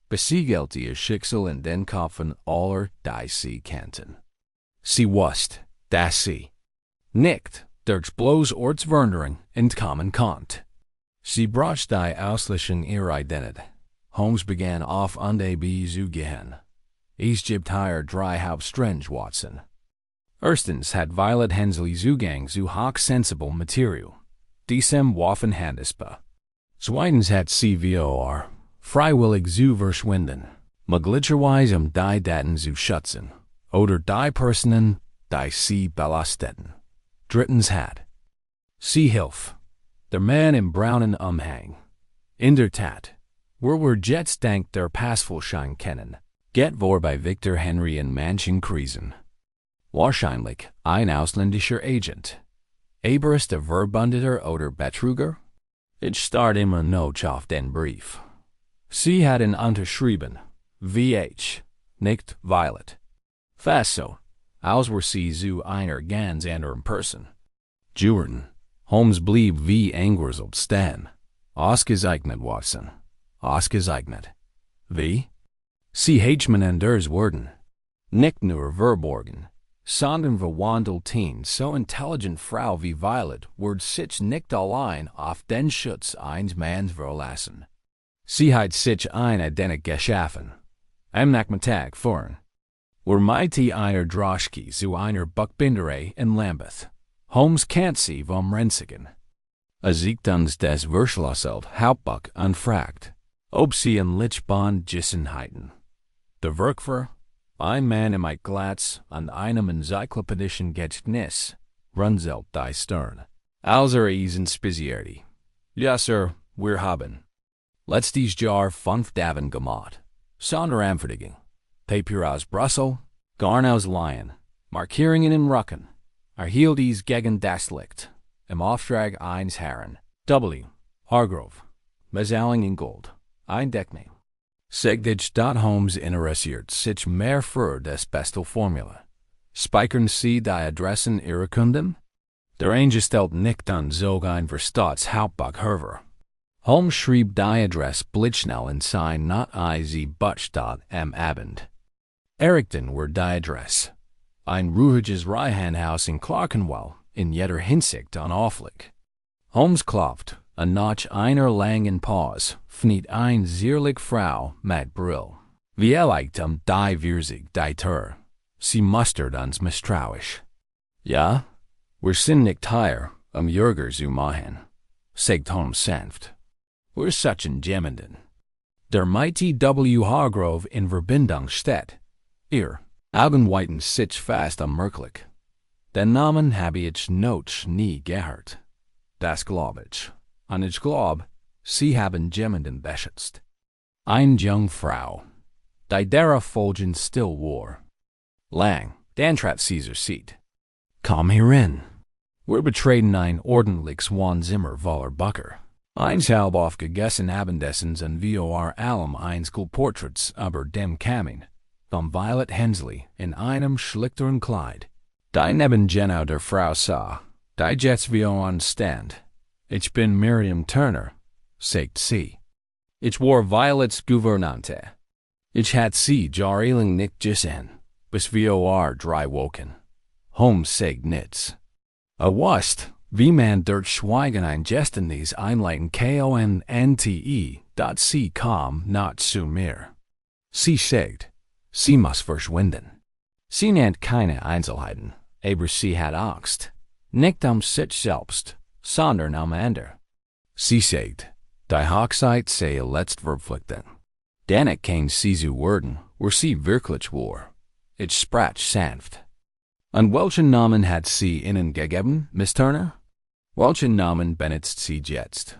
besiegelte ihr Schicksal in den Köpfen aller, die sie kannten. Sie wusste, dass sie nicht durch bloß Ortswanderung entkommen konnte. Sie brach die Auslöschung ihrer Identität. Holmes begann auf und ab zu gehen. Es gibt hier drei Hauptstränge, Watson. Erstens hat Violet Hensley Zugang zu hoch sensible Material, diesem Waffen Handespa. Zweitens hat CVOR, freiwillig zu verschwinden, möglicherweise die Daten zu schützen, oder die Personen, die sie belasten. Drittens hat sie Hilfe, der Mann im braunen Umhang. In der Tat, wir jetzt dank der Passvollschein kennen, get vor bei Victor Henry in manchen Krisen. Wahrscheinlich ein ausländischer Agent. Aber ist der Verbündeter oder Betrüger? Ich start immer noch auf den Brief. Sie hat ihn unterschrieben, VH, nicht Violet. Fast so, als were sie zu einer ganz anderen Person. Jurten, Holmes blieb wie angeruselt stehen. Ausgezeichnet, Watson. Ausgezeichnet. Wie? Sie Hman anders worden. Nicht nur verborgen, sondern verwandelten so intelligent Frau wie Violet wird sich nicht allein auf den Schutz eines Manns verlassen. Sie hat sich eine Identität geschaffen. Am Nachmittag vorn. Mighty einer Droschke zu einer Buchbinderei in Lambeth. Holmes kennt sie vom Renzigen. Sieht uns des Verschlosselt Hauptbuch anfragt, ob sie in Lichbahn Gissenheiten. Der Werkver, ein Mann im Glatz an einem enzyklopädischen Gedächtnis, runzelt die Stirn. Als Spezierte. Ja, Sir, wir haben. Letztes Jahr 5 Daven gemacht. Sonderanfertigung. Papier aus Brüssel, Garn aus Lyon, Markierungen in Rücken. Erhielt dies gegen das Licht. Im Auftrag eines Herren. W. Hargrove. Bezahlung in Gold. Ein Deckname. Segdich dat Holmes interessiert sich mehr für das beste Formula. Speichern Sie die Adressen Ihrer Kunden? Der eingestellt nicht an so ein Verstotts Hauptbuch hervor. Holmes schrieb die Adresse blitzschnell in sein not easy Buchstaben am Abend. Errichten wir die Adresse. Ein ruhiges Reihenhaus in Clerkenwell, in jeder Hinsicht unauflich. Holmes klopft, nach einer langen Pause, fniet eine zierliche Frau mit Brill. Wie die Wirsig die Tür. Sie mustert uns misstrauisch. Ja, wir sind nicht hier, Jürger zu machen, sagt Holmes sanft. Wir suchen jemanden. Der mighty W. Hargrove in Verbindung steht. Ihr Augen weiten sich fast merklich. Den Namen habe ich noch nie gehört. Das glaube ich. Und ich glaube, Sie haben jemanden beschützt. Eine junge Frau, die derer folgen still war. Lang, dann trat Caesar sieht. Komm hierin. Wir betreten ein ordentliches Wohnzimmer voller Bücher. Eins halb aufgegessen Abendessens und vor allem eins Portraits über dem Kamin. Von Violet Hensley in einem schlichteren Kleid. Die neben Jenna der Frau sah, die jetzt an Stand. Ich bin Miriam Turner, sagt sie. Ich war Violets Gouvernante. Ich hat sie jahrelang nicht gesehen, bis vor 3 Wochen. Holmes sagt nichts. Wust, wie man durch Schweigen ein Geständnis einleiten konte, dat sie kam not zu mir. Sie sagt, sie muss verschwinden. Sie nennt keine Einzelheiten, aber sie hat Angst. Nicht sich selbst, sondern ander. Sie sagt, die Hochzeit sei letzt verpflichten. Dann kann sie zu werden, wo sie wirklich war. Ich sprach sanft. Und welchen Namen hat sie Ihnen gegeben, Miss Turner? Welchen Namen benutzt sie jetzt?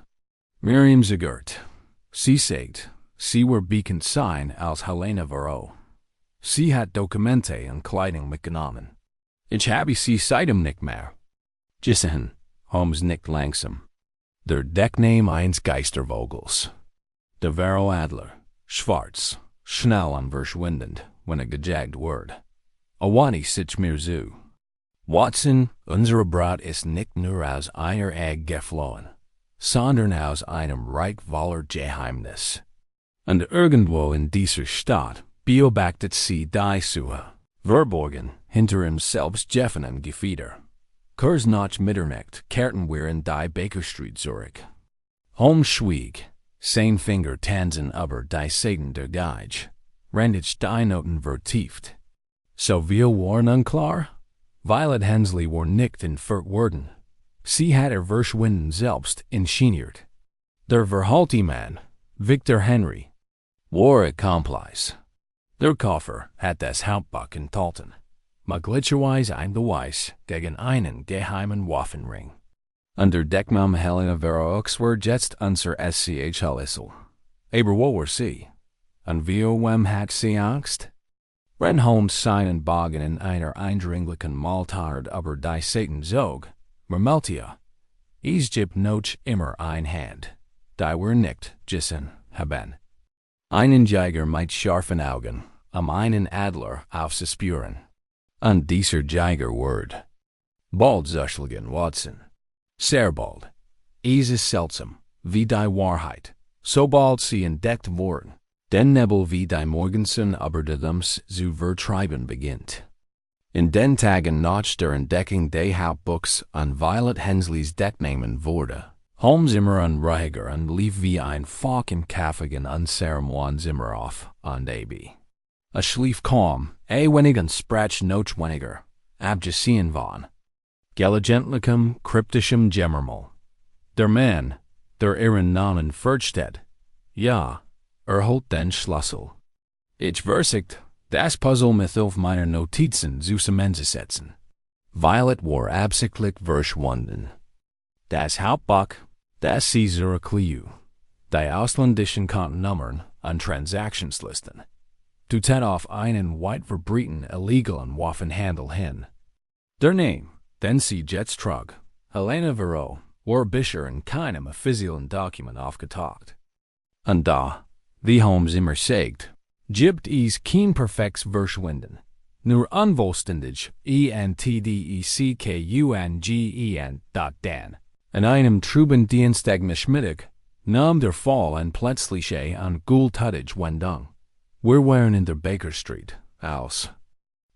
Miriam Zegert. Sie sagt, sie war bekannt sein als Helena Varro. Sie hat Dokumente und Kleidung mitgenommen. Ich habe sie seitdem nicht mehr. Gesehen, Holmes nickt langsam. Der Deckname eines Geistervogels. Der Varro Adler, schwarz, schnell und verschwindend, wenn gejagt wird. Awani sich mir zu. Watson, unsere Braut ist nicht nur aus einer Egg geflohen, sondern aus einem Reich voller Geheimnis. Und irgendwo in dieser Stadt beobachtet sie die Suche, verborgen hinter ihm selbst Jeffenen Gefieder. Kurz nach Mitternacht kehrten wir in die Baker Street zurück. Holmes schwieg, sein Finger tanzen über die Seiten der Geige, rennt die Noten vertieft. So wir waren unklar? Violet Hensley war nicht in Worden. Sie hat verschwunden selbst inszeniert. Der Verhaltemann, Victor Henry, war accomplice. Der Koffer hat das Hauptbuch enthalten. Möglicherweise ein Beweis gegen einen geheimen Waffenring. Under Deckname Helena Vera Oxford jetzt unser SCHL-Issel. Aber wo war sie? Und wem hat sie Angst? Wenn Holmes seinen Bogen in einer eindringlichen Maltart über die Zeiten zog, vermeltete es gibt noch immer ein Hand, die wir nicht gesehen haben. Einen Jäger mit scharfen Augen, einen Adler aufzuspüren. Und dieser Jäger ward bald Zuschlagen Watson. Sehr bald. Es ist seltsam, wie die Wahrheit, sobald sie entdeckt worden, den Nebel wie die Morgenson über die Dumms zu vertreiben beginnt. In den Tagen nach der Entdeckung des Hauptbuchs an Violet Hensleys Decknamen wurde Holmes immer unruhiger und lief wie ein Falk im kaffigen Unceremoniös immer auf und ab. Schlief kaum, wenig und sprach noch weniger, abgesehen von gelegentlichem, kryptischem Gemurmel. Der Mann, der ihren Namen versteht, ja, holt den Schlüssel. Ich versicht, das Puzzle mit auf meiner Notizen zusammenzusetzen. Violet war absichtlich verschwunden. Das Hauptbuch, das Caesar Clue, die ausländischen Kontonummern und Transaktionslisten, deutet auf einen weit verbreiteten illegalen Waffenhandel hin. Der Name, den sie jetzt trug, Helena Vera, war bisher in keinem offiziellen Dokument aufgetaucht. Und da, wie Holmes immer sagt, gibt es kein perfektes Verschwinden, nur unvollständig entdeckungen. In einem trüben Dienstagmittag nahm der Fall ein plötzliche und gültige Wendung. Wir waren in der Baker Street, als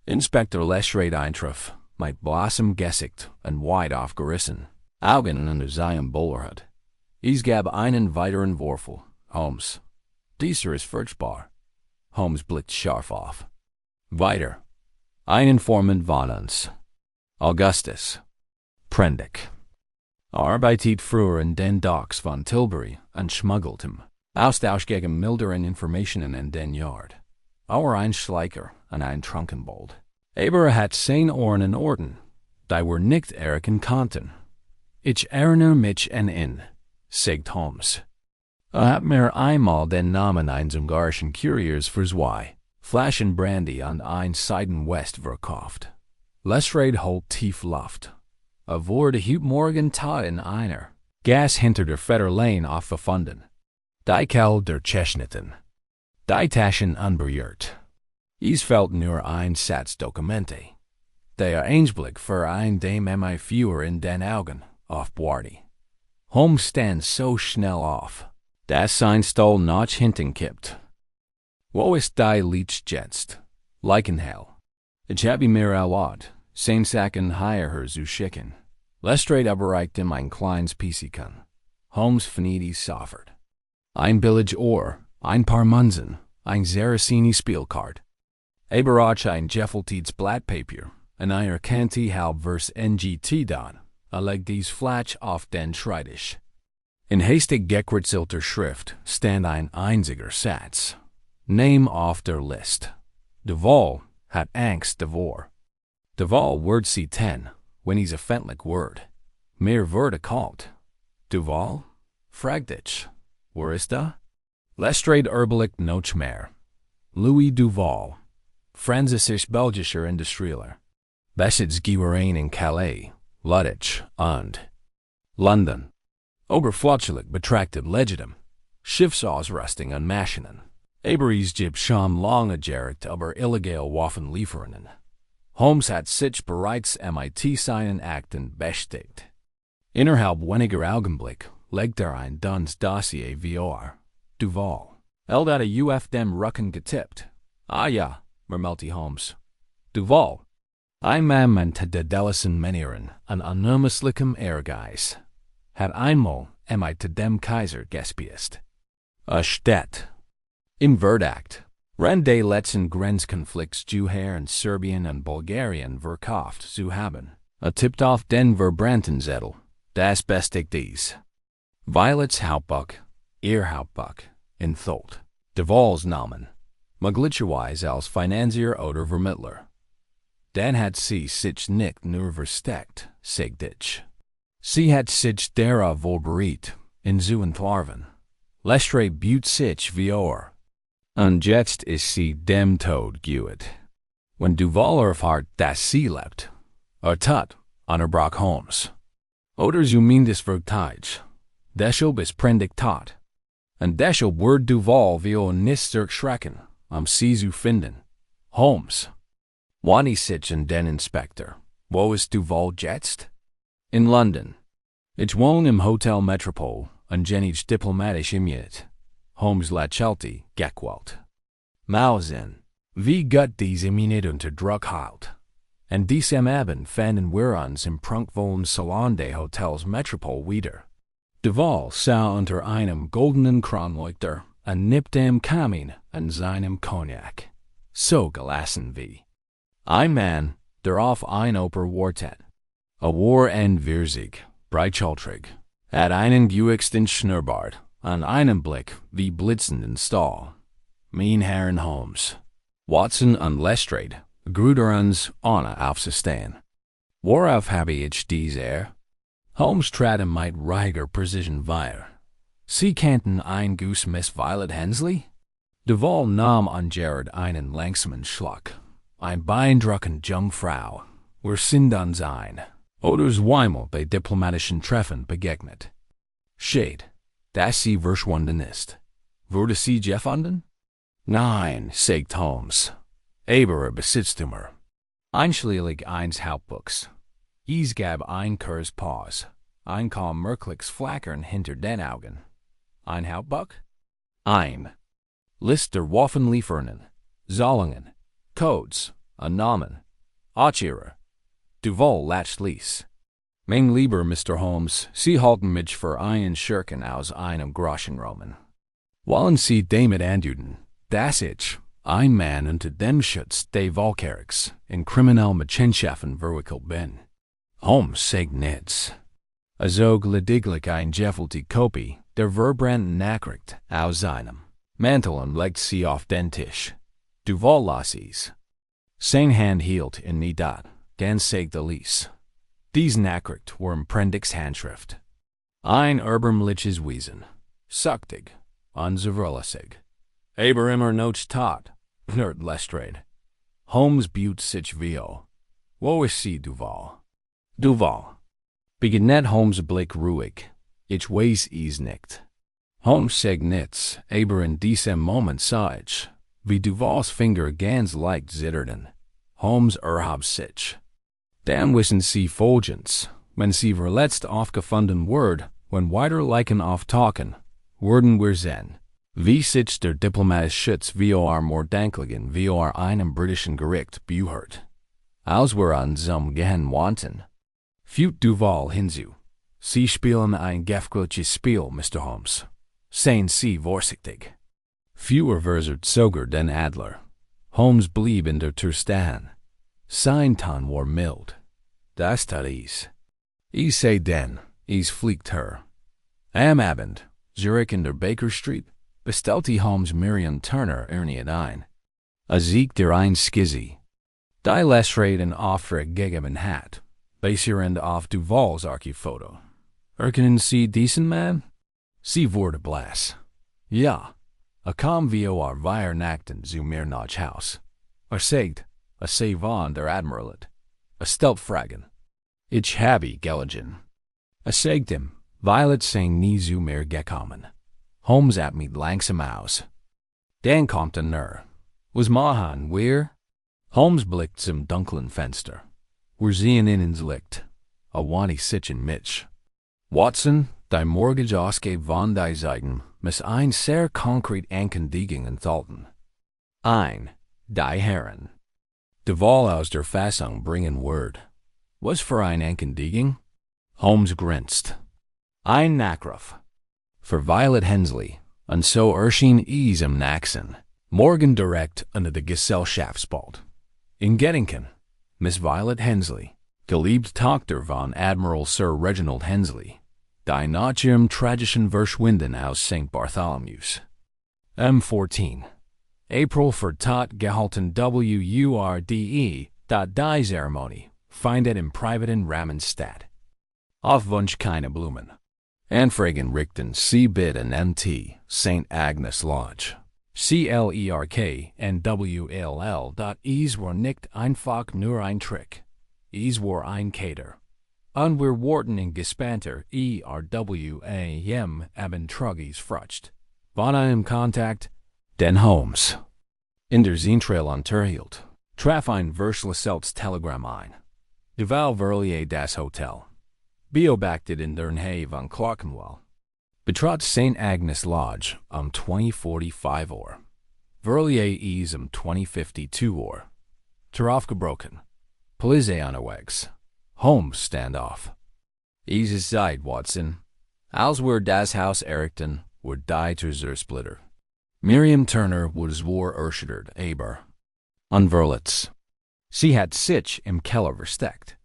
Inspektor Lestrade eintraf, mit blassem Gesicht und weit aufgerissen, Augen unter seinem Bowlerhut. Es gab einen weiteren Würfel, Holmes. Dieser ist furchtbar. Holmes blickt scharf auf. Weiter. Ein Informant von uns. Augustus. Prendick. Arbeitet früher in den Docks von Tilbury und schmuggelt ihm. Austausch gegen milderen Informationen in den Yard. Ein Schleicher und ein Trunkenbold. Aber hat 10 Ohren in Orden, die wir nicht erkennen konnten. Ich erinnere mich an sagt Holmes. Hat mir einmal den Namen eines ungarischen Kuriers für 2 Flaschen Brandy an ein Seiten West verkauft. Lestrade holt tief Luft. Wurde heute Morgen in einer Gas hinter der Federlane aufgefunden. Die Kell der Chestnutten. Die Taschen unberührt. Es fehlt nur ein Satz Dokumente. Der Einblick für ein dem Führer in den Augen aufbewahrte. Holmes stand so schnell auf, dass sein Stuhl noch hinten kippt. Wo ist die Leech jetzt? Leichenhell. Ich habe mir erlaubt, 10 Sachen hierher zu schicken. Lestrade überreicht ihm ein kleines Pieseken. Holmes verniet es sofort. Ein billig Ohr, ein paar Munzen, ein Saraceni Spielkart. Auch ein Gefältiges Blattpapier, und erkannte halb vers NGT dan, legt dies flach auf den Schreibtisch. In hastig gekritzelter Schrift stand ein einziger Satz. Name auf der List. Duval hat Angst davor. Duval word sie 10, wenn is offentlich word. Mehr wurde kalt. Duval? Fragt ich. Wo ist Lestrade überlegt noch mehr. Louis Duval. Französisch-belgischer Industrieller. Besitzgeberein in Calais, Luttich und London. Oberflächlich betrachtet legitim. Schiffsausrüstung und Maschinen. Aber es gibt schon lange Gerät über illegale Waffenlieferungen. Holmes hat sich bereits mit seinen Akten bestätigt. Innerhalb weniger Augenblick legt ein Duns Dossier vor. Duval. Hat UF dem Rücken getippt. Ja, murmelte Holmes. Duval. Ein Mann mit dedellisen Manieren und unermesslichem Ehrgeiz. Hat einmal mit dem Kaiser gespielt. Stadt. Im Verdacht. Rende letzten Grenzkonflikts Juher and Serbian and Bulgarian verkauft zu haben. Tippt auf den Verbrandenzettel. Das bestigt dies. Violet's Hauptbuch, ihr Hauptbuch, in Tholt. Duval's Namen. Möglicherweise als Financier oder Vermittler. Dan hat sie sich nicht nur versteckt, sagt ich. Sie hat sich dera vorbereitet, in zu entlarven. Lestre büt sich vor. Und jetzt ist sie dem Tod geüht. Wenn Duval erfahrt, dass sie lebt, tut, unterbrach Holmes. Oder zumindest verteidigt. Deshalb ist prendig tot. Und deshalb wird Duval nicht zurückschrecken, sie zu finden. Holmes. Wann ich sich in den Inspektor. Wo ist Duval jetzt? In London. Ich wohne im Hotel Metropole und ich diplomatisch immiert. Holmes lächelte, gequält. Mausen. Wie gut diese Minute unter Druck halt. An diesem Abend fanden wir uns im prunkvollen Salon des Hotels Metropole wieder. Duval sah unter einem goldenen Kronleuchter und nippte im Kamin an seinem Cognac. So gelassen wie ein Mann, der auf ein Oper wartet. War ein Wirsig, breitschultrig, hat einen gewichsten Schnurrbart und einen Blick wie blitzenden Stahl. Mein Herrn Holmes. Watson und Lestrade grüder uns ohne aufzustehen. Worauf habe ich dies Holmes trat mit reiger Precision weiter. Sie kannten ein Guss Miss Violet Hensley? Duval nahm an Gerard einen langsamen Schluck. Ein beeindruckend Jungfrau. Wir sind uns ein. Oder zweimal bei diplomatischen Treffen begegnet. Shade, dass sie verschwunden ist. Wurde sie gefunden? Nein, sagt Holmes. Aber Besitztümer. Einschließlich eines Hauptbuchs. Es gab ein Kurs Pause. Ein kaum merkliches Flackern hinter den Augen. Ein Hauptbuch? Ein. List der Waffenlieferungen, Zahlungen, Codes, Namen, Abonniere. Duval lacht ließ. Mein lieber Mr. Holmes, Sie halten mich für einen Schurken aus einem Groschenroman. Wollen Sie damit andeuten, dass ich, ein Mann unter dem Schutz des Volkskriegs, in kriminellen Machenschaften verwickelt bin? Holmes sagt nichts. Also lediglich ein Jeffelte Kopie der verbrannten Nachricht aus seinem Mantel und legt sie auf den Tisch. Duval las es. Seine Hand hielt in nie dat, ganz sagte ließ. Diese Nachricht war im Prendigs Handschrift. Ein erbärmliches Wesen, suchtig, unzuverlässig. Aber immer noch tot, knurrt Lestrade. Holmes büht sich vor. Wo ist sie, Duval? Duval. Beginnt Holmes' Blick ruhig. Ich weiß es nicht. Holmes sagt nichts, aber in diesem Moment sah ich, wie Duvals Finger ganz leicht zitterten. Holmes erhob sich. Dann wissen Sie Folgendes, wenn Sie verletzt aufgefunden wird, wenn weiter Leichen auftauchen, würden wir sehen, wie sich der diplomatische Schutz vor Morddenklichen vor einem britischen Gericht behört. Als wir an zum Gehen wandten, fügt Duval hinzu. Sie spielen ein gefährliches Spiel, Mr. Holmes. Seien Sie vorsichtig. Fewer versert sogar den Adler. Holmes blieb in der Tür stehen. Sein Ton war mild. Das tat es. Ich seh denn, es fliegt her. Am Abend, Zurich in der Baker Street, bestellte Holmes Miriam Turner erniet ein. Sieg der ein Skizzy. Die Lestrade in Auftrag gegeben hat, basierend auf Duvals Archivfoto. Erkennen Sie diesen Mann? Sie wurde blass. Ja, kam vor Weihnachten zu mir nach Haus. Sagt, sei von der Admiralit. Stellt Fragen. Ich habe gelegen. Sagt ihm, Violet sind nie zu mir gekommen. Holmes at mich langsam aus. Dann kommt Was machen wir? Holmes blickt zum dunklen Fenster. Wir sehen ins Licht. Wann sich in mich. Watson, die Mortgage ausgabe von die Zeiten, muss ein sehr konkret Ankündigung enthalten. Die Herren. Duval aus der Fassung bringen Word. Was für ein Ankündigung? Holmes grinst. Ein Nachruf. Für Violet Hensley, und so erschien es im Nächsten. Morgan direkt under the Gesellschaftsbald. In Gettingen, Miss Violet Hensley, geliebt Tochter von Admiral Sir Reginald Hensley, die nach ihrem tragischen Verschwinden aus St. Bartholomew's. M14. April für Tot gehalten WURDE, die Zeremonie findet im privaten Rahmen statt. Auf Wunsch keine Blumen. Anfragen richten Sie bitte MT St. Agnes Lodge. CLERK and WLL. Es war nicht einfach nur ein Trick. Es war ein Kater. Und wir warten in gespannter ERWAM Abenteuers Frucht. Von einem Kontakt, den Holmes. In der Zentrail unterhielt, traf ein verschlüsseltes Telegramm ein. Duval verlieh das Hotel. Beobachtet in der Nähe von Clerkenwell. Betrat St. Agnes Lodge 20:45 Uhr. Verlieh es 20:52 Uhr. Tür aufgebrochen. Polizei unterwegs. Holmes standoff. Easy side, Watson. Als wir das Haus errichten, wurde die Zersplitter. Miriam Turner was war erschüttert, aber unverletzt. Sie hat sich im Keller versteckt.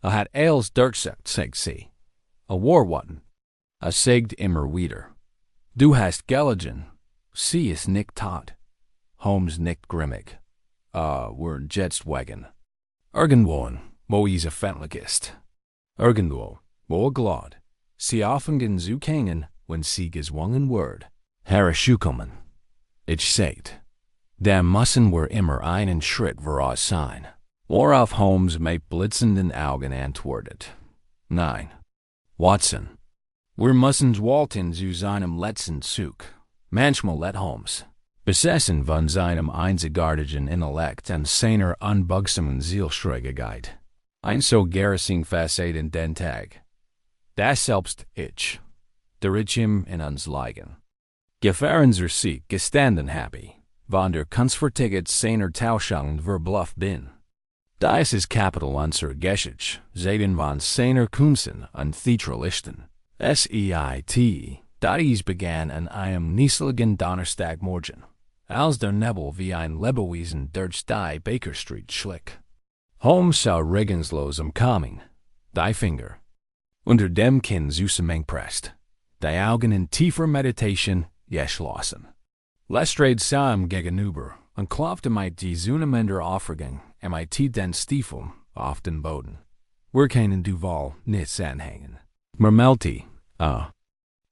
Hat alles durchsucht, sagt sie. War warten. Sagt immer wieder. Du hast gelegen. Sie ist nicht tot. Holmes nickt grimmig. We're jetzt wegen. Irgendwo, wo es öffentlich ist. Irgendwo, wo glad. Sie aufhängen zu können, wenn sie gezwungen wird. Herumkommen. Ich sagt. Da müssen wir immer einen Schritt voraus sein. Worauf Holmes mit blitzenden Augen antwortet. Nein. Watson. Wir müssen walten zu seinem letzten Zug. Manchmal let Holmes, besessen von seinem einzigartigen Intellekt und seiner unbugsamen Zielstrebigkeit, ein so gerissig Facet in den Tag. Das selbst ich, der ich ihm in uns liegen. Gefahren zur Sieg gestanden happy, von der Kunstfertigkeit seiner Tauschungen verbluff bin. Dies ist Kapital unserer Geschichte, Zeiten von seiner Kunsten und Theatralichten. SEIT, dies begann an einem nieseligen Donnerstagmorgen, als der Nebel wie ein Lebewesen durch die Baker Street schlich. Holmes sah regungslos umkommen, die Finger unter dem Kinn zusammengepresst, die Augen in tiefer Meditation geschlossen. Lestrade sah ihm gegenüber und klopfte mit die zunehmender Aufregung mit den Stiefeln auf den Boden. Wir können Duval nichts anhängen. Murmelte,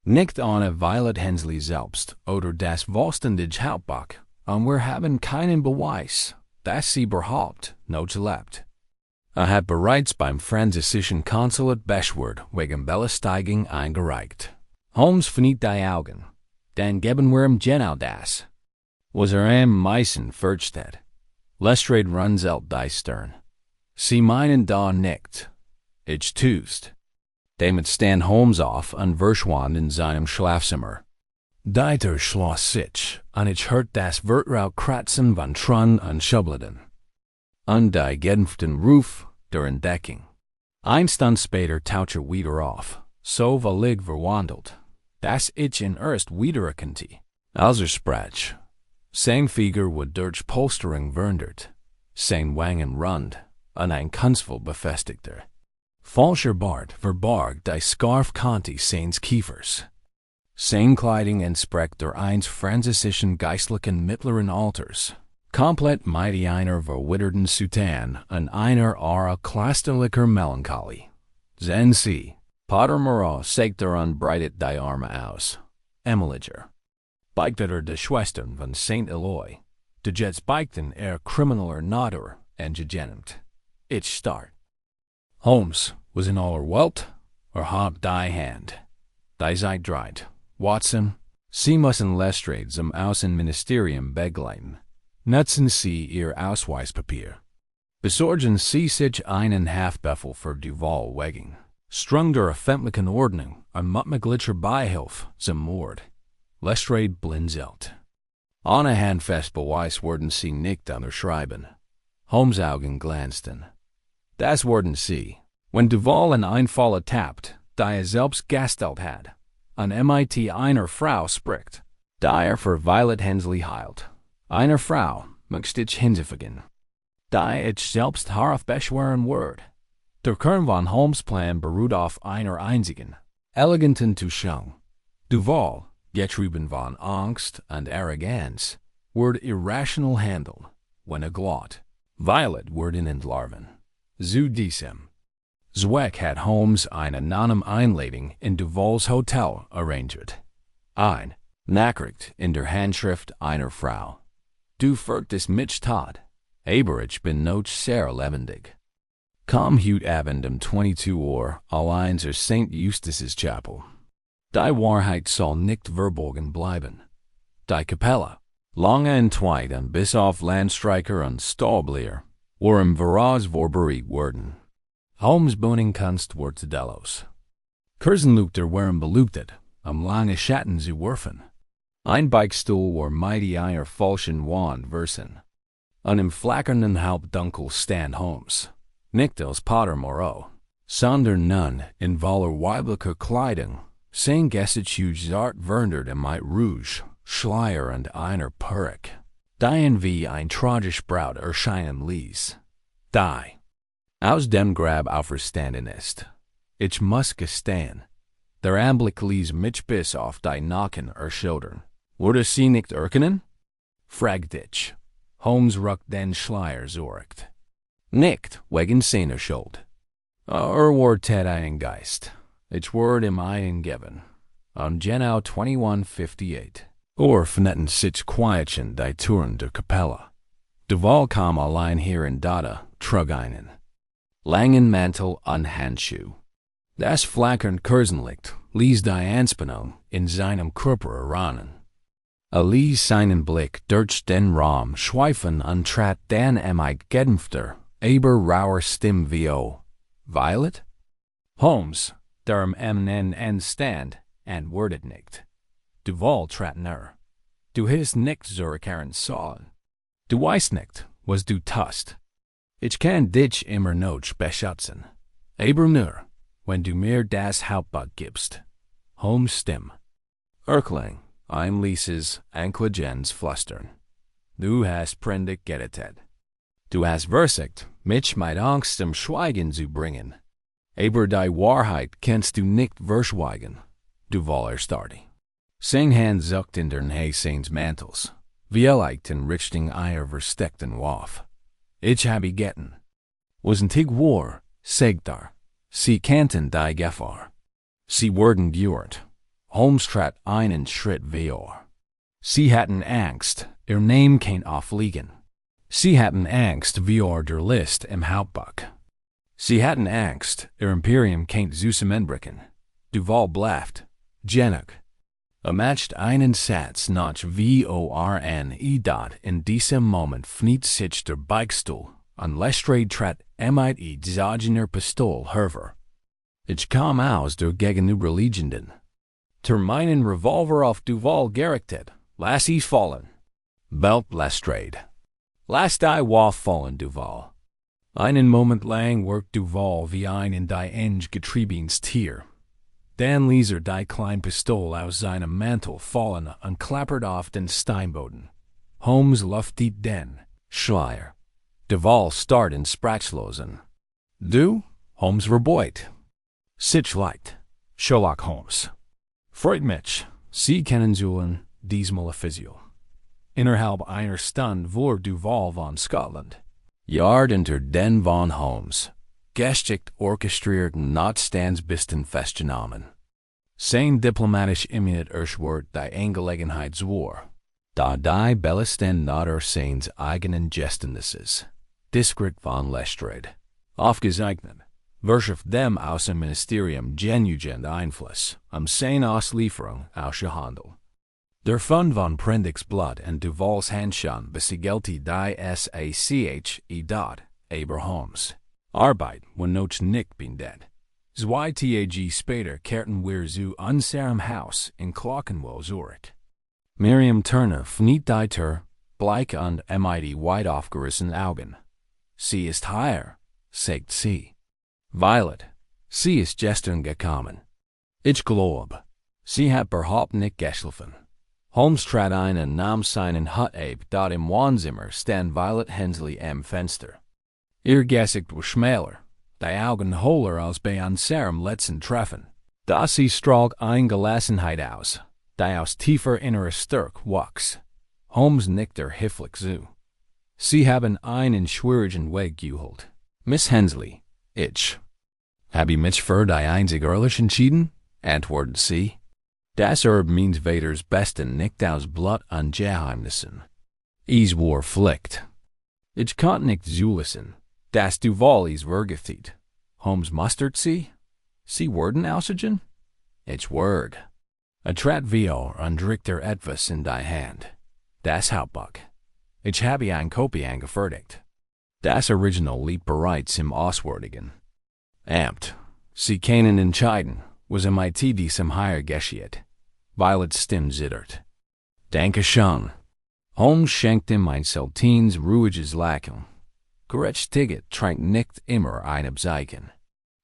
nicht ohne Violet Hensley selbst oder das vollständige Hauptbuch, und wir haben keinen Beweis, dass sie überhaupt noch lebt. Hat bereits beim französischen Konsulat Beschwerde wegen Belästigung eingereicht. Holmes verniet die Augen, dann geben wir ihm genau das, was am meisten fürchtet. Lestrade runzelt die Stirn. Sie meinen da nicht. Ich tust. Damit stand Holmes auf und verschwand in seinem Schlafzimmer. Die Tür schloss sich, und ich hört das Vertrau kratzen von Tron und Schubladen. Und die gedämpften Ruf der Entdeckung. Ein Stund später tauchte wieder auf, so völlig verwandelt, dass ich ihn erst wiedererkannte. Als sprach, sein Figur wurde durch Polsterung verandert, sein Wangen rund und ein Kunstvoll befestigter. Falscher Bart verbarg die Scharfkante seines Kiefers. Sein Kleidung entspricht der einst französischen geistlichen mittleren Alters, komplett mit einer verwitterten Soutane und einer Aura klastelicher Melancholie. Sehen Sie, Pater Moreau sägt und breitet die Arme aus. Emiliger. Beigter de Schwestern von St. Eloi, de Jets beigten krimineller Natur und gegenemt. Ich start. Holmes was in aller Welt, hat die Hand. Die Zeit dreht. Watson, Sie müssen Lestrade zum Außenministerium begleiten. Nutzen Sie Ihr Ausweispapier. Besorgen Sie sich einen Haftbefehl für Duval wegen Strung der öffentlichen Ordnung und möglicher Beihilfe zum Mord. Lestrade blinzelt. Ohne handfest Beweis werden Sie nicht unterschreiben. Holmes' Augen glänzten. Das werden Sie, wenn Duval in ein Fall ertappt, die selbst gestellt hat, an MIT einer Frau spricht, die für Violet Hensley heilt, Eine Frau möchte ich hinzufügen. Die ich selbst darauf beschwören würde. Der Kern von Holmes' Plan beruht auf einer einzigen, eleganten Tuschung. Duval, getrieben von Angst und Arroganz, wird irrational handeln, wenn glott. Violet wird ihn entlarven. Zu diesem Zweck hat Holmes eine anonyme Einladung in Duvals Hotel arrangiert. Ein Nachricht in der Handschrift einer Frau. Du viertes mich tot, aber ich bin noch sehr lebendig. Komm heute Abend 22 Uhr allein zur St. Eustace's Chapel. Die Wahrheit soll nicht verborgen bleiben. Die Kapelle, lange entweiht und bis auf Landstreicher und Staublier, waren vorausvorbereitet worden. Holmes' Wohnungskunst wird delos. Kirsenlüchter waren beleuchtet, lange Schatten zu werfen. Ein Beichtstuhl war mighty einer falschen Wand versen. Und im flackernden Halbdunkel stand Holmes, nicht als Pater Moreau, sondern nun in voller weiblicher Kleidung, sein Gesicht zart verandert in mit Rouge, Schleier und einer Perücke, die wie ein tragisch Braut erscheinen ließ. Die aus dem Grab auferstanden ist. Ich muss gestehen, der Anblick ließ mich bis auf die Nacken erschüttern. Wurde sie nicht erkennen? Fragt ich. Holmes rückt den Schleier zurecht. Nicht wegen seiner Schuld. Wird ein Geist. Ich wurde ihm eingeben. Genau 2158. Öffneten sich quietchen die Türen der Kapelle. Duval kam allein hier in Dada, trug einen langen Mantel und Handschuh. Das flackernde Kerzenlicht ließ die Anspannung in seinem Körper erahnen. Ließ seinen Blick durch den Raum schweifen und trat dann mit gedämpfter, aber rauer Stimme wie Violet? Holmes, der am Ende stand, antwortet nicht. Duval trat näher. Du hast nicht zurückkehren sollen. Du weißt nicht, was du tust. Ich kann dich immer noch beschützen. Aber nur, wenn du mir das Hauptbuch gibst. Holmes' Stimme. Erkling, ließes Anklagens flüstern. Du hast prächtig gerettet. Du hast versigt, mich mit Angst zum Schweigen zu bringen. Aber die Wahrheit kannst du nicht verschweigen. Duval erstarrte. Sein Hand zuckte in der Nähe seines Mantels, wie in Richtung einer versteckten Waffe. Ich habe getten. Wasn't ich war, sagt sie kannten die Gefahr. Sie wurden geürt. Holmes trat einen Schritt vor. Sie hatten Angst, ihr Name kein aufliegen. Sie hatten Angst vor der List im Hauptbuch. Sie hatten Angst, ihr Imperium kein zusammenbrechen. Duval blafft, genug. Matcht einen Satz nach VORNE. In diesem Moment fniet sich der Beichtstuhl, und Lestrade trat mit exogener Pistole hervor. Ich kam aus der Gegenüberliegenden. Meinen Revolver auf Duval gerichtet, lass ihn fallen. Bellt Lestrade. Lass die Waffe fallen, Duval. Einen Moment lang wirkt Duval wie ein in die Enge getriebenes Tier. Dann ließ die kleine Pistole aus seinem Mantel fallen und klappert auf den Steinboden. Holmes luftet den Schleier. Duval starrt in Sprachlosen. Du? Holmes verbeut. Sich leicht. Sherlock Holmes. Freut mich, Sie kennenzulernen, diesmal offiziell. Innerhalb einer Stunde war Duval von Scotland. Yard unter den von Holmes. Geschickt orchestriert notstandsbisten festgenommen. Sein diplomatisch Immunit erschwert die Angelegenheit zwar, da die Bellesten nader seines eigenen Geständnisses, diskret von Lestrade, aufgezeichnet, verschafft dem aus dem Ministerium genuinen Einfluss sein Auslieferung aus der Handel. Der Fund von Prendick's Blut und Duvals Handschon besiegelte die SACHE. Aber Holmes. Arbeit, wenn noch nicht bin dead. 2 Tage später kehrten wir zu unserem Haus in Clockenwell, Zurich. Miriam Turner fniet die Tür, bleich und mit weit aufgerissenen Augen. Sie ist hier, sagt sie. Violet, sie ist gestern gekommen. Ich glaube, sie hat überhaupt nicht geschlafen. Holmes trat einen Namen seinen Hut ab, dort im Wohnzimmer stand Violet Hensley am Fenster. Ihr Gesicht war schmäler, die Augen hohler als bei unserem letzten Treffen. Da sie strahlt Eingelassenheit aus, die aus tiefer innerer Stärke wuchs. Holmes nickte höflich zu. Sie haben einen schwierigen Weg geholt. Miss Hensley, ich. Hab ich mich für die einzig Ehrlich entschieden? Antwortet sie. Das means Vaders besten nicht aus Blut und Geheimnissen. Ich war flickt. Ich konnte nicht zulassen, dass du Wallis vergiftet. Holmes mustert sie? Sie werden aussagen? Ich word. Trat Vio und drückte etwas in die Hand. Das Hauptbuch. Ich habe eine Kopie angefertigt. Das Original liegt bereits im Auswärtigen Amt. Sie können entscheiden, was mit diesem hier geschieht. Violets Stimme zittert. Danke schön. Holmes schenkte ihm ein seltens ruhiges Lächeln. Gerechtigkeit trank nicht immer ein Abzeichen.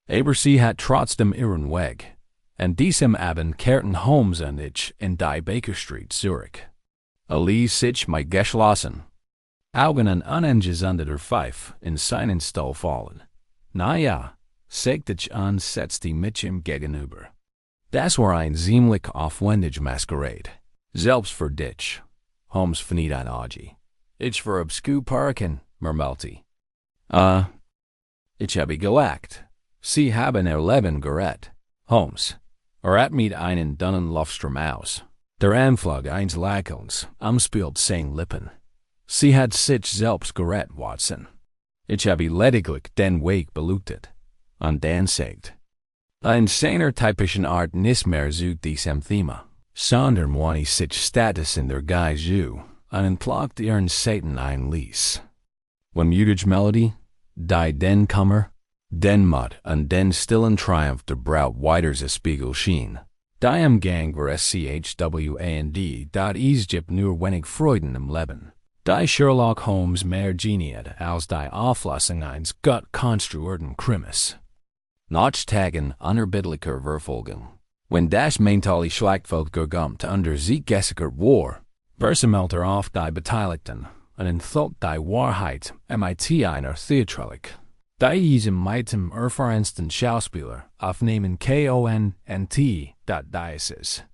Aber sie hat trotzdem ihren Weg. An diesem Abend kehrten Holmes und ich in die Baker Street zurück. Ließ sich mit geschlossen Augen und unangesundeter Pfeif in seinen Stuhl fallen. Na ja, sagte ich und setzte mich ihm gegenüber. Das war ein ziemlich aufwendig Masquerade. Selbst für dich. Holmes verniet ein Auge. Ich für obscure Parken, murmelte. Ich habe gelacht. Sie haben ihr Leben gerettet. Holmes. Mit einen dünnen Luftstrom aus. Der Anflug eines Lächelns umspielt seine Lippen. Sie hat sich selbst gerettet, Watson. Ich habe lediglich den Weg beleuchtet. Und dann sagt, in seiner typischen Art nicht mehr zu diesem Thema, sondern wenn ich sich Status in der Geist und entplagt ihren Zeiten einließ. Wenn mutige Melodie, die den Kummer, den Mut und den stillen Triumph der Braut weiter Spiegel schien. Die am Gang war schwand, dort es gibt nur wenig Freuden im Leben. Die Sherlock Holmes mehr geniert als die Auflassung eines gut konstruierten Krimis. Nach Tagen unerbittlicher Verfolgung. Wenn das mentale Schlagvolk gergummt under sie gesichert war, versammelte auf die Beteiligten und enthüllt die Wahrheit mit einer Theatralik. Die diesem mit dem erfahrensten Schauspieler aufnehmen KONNT, dat dies ist.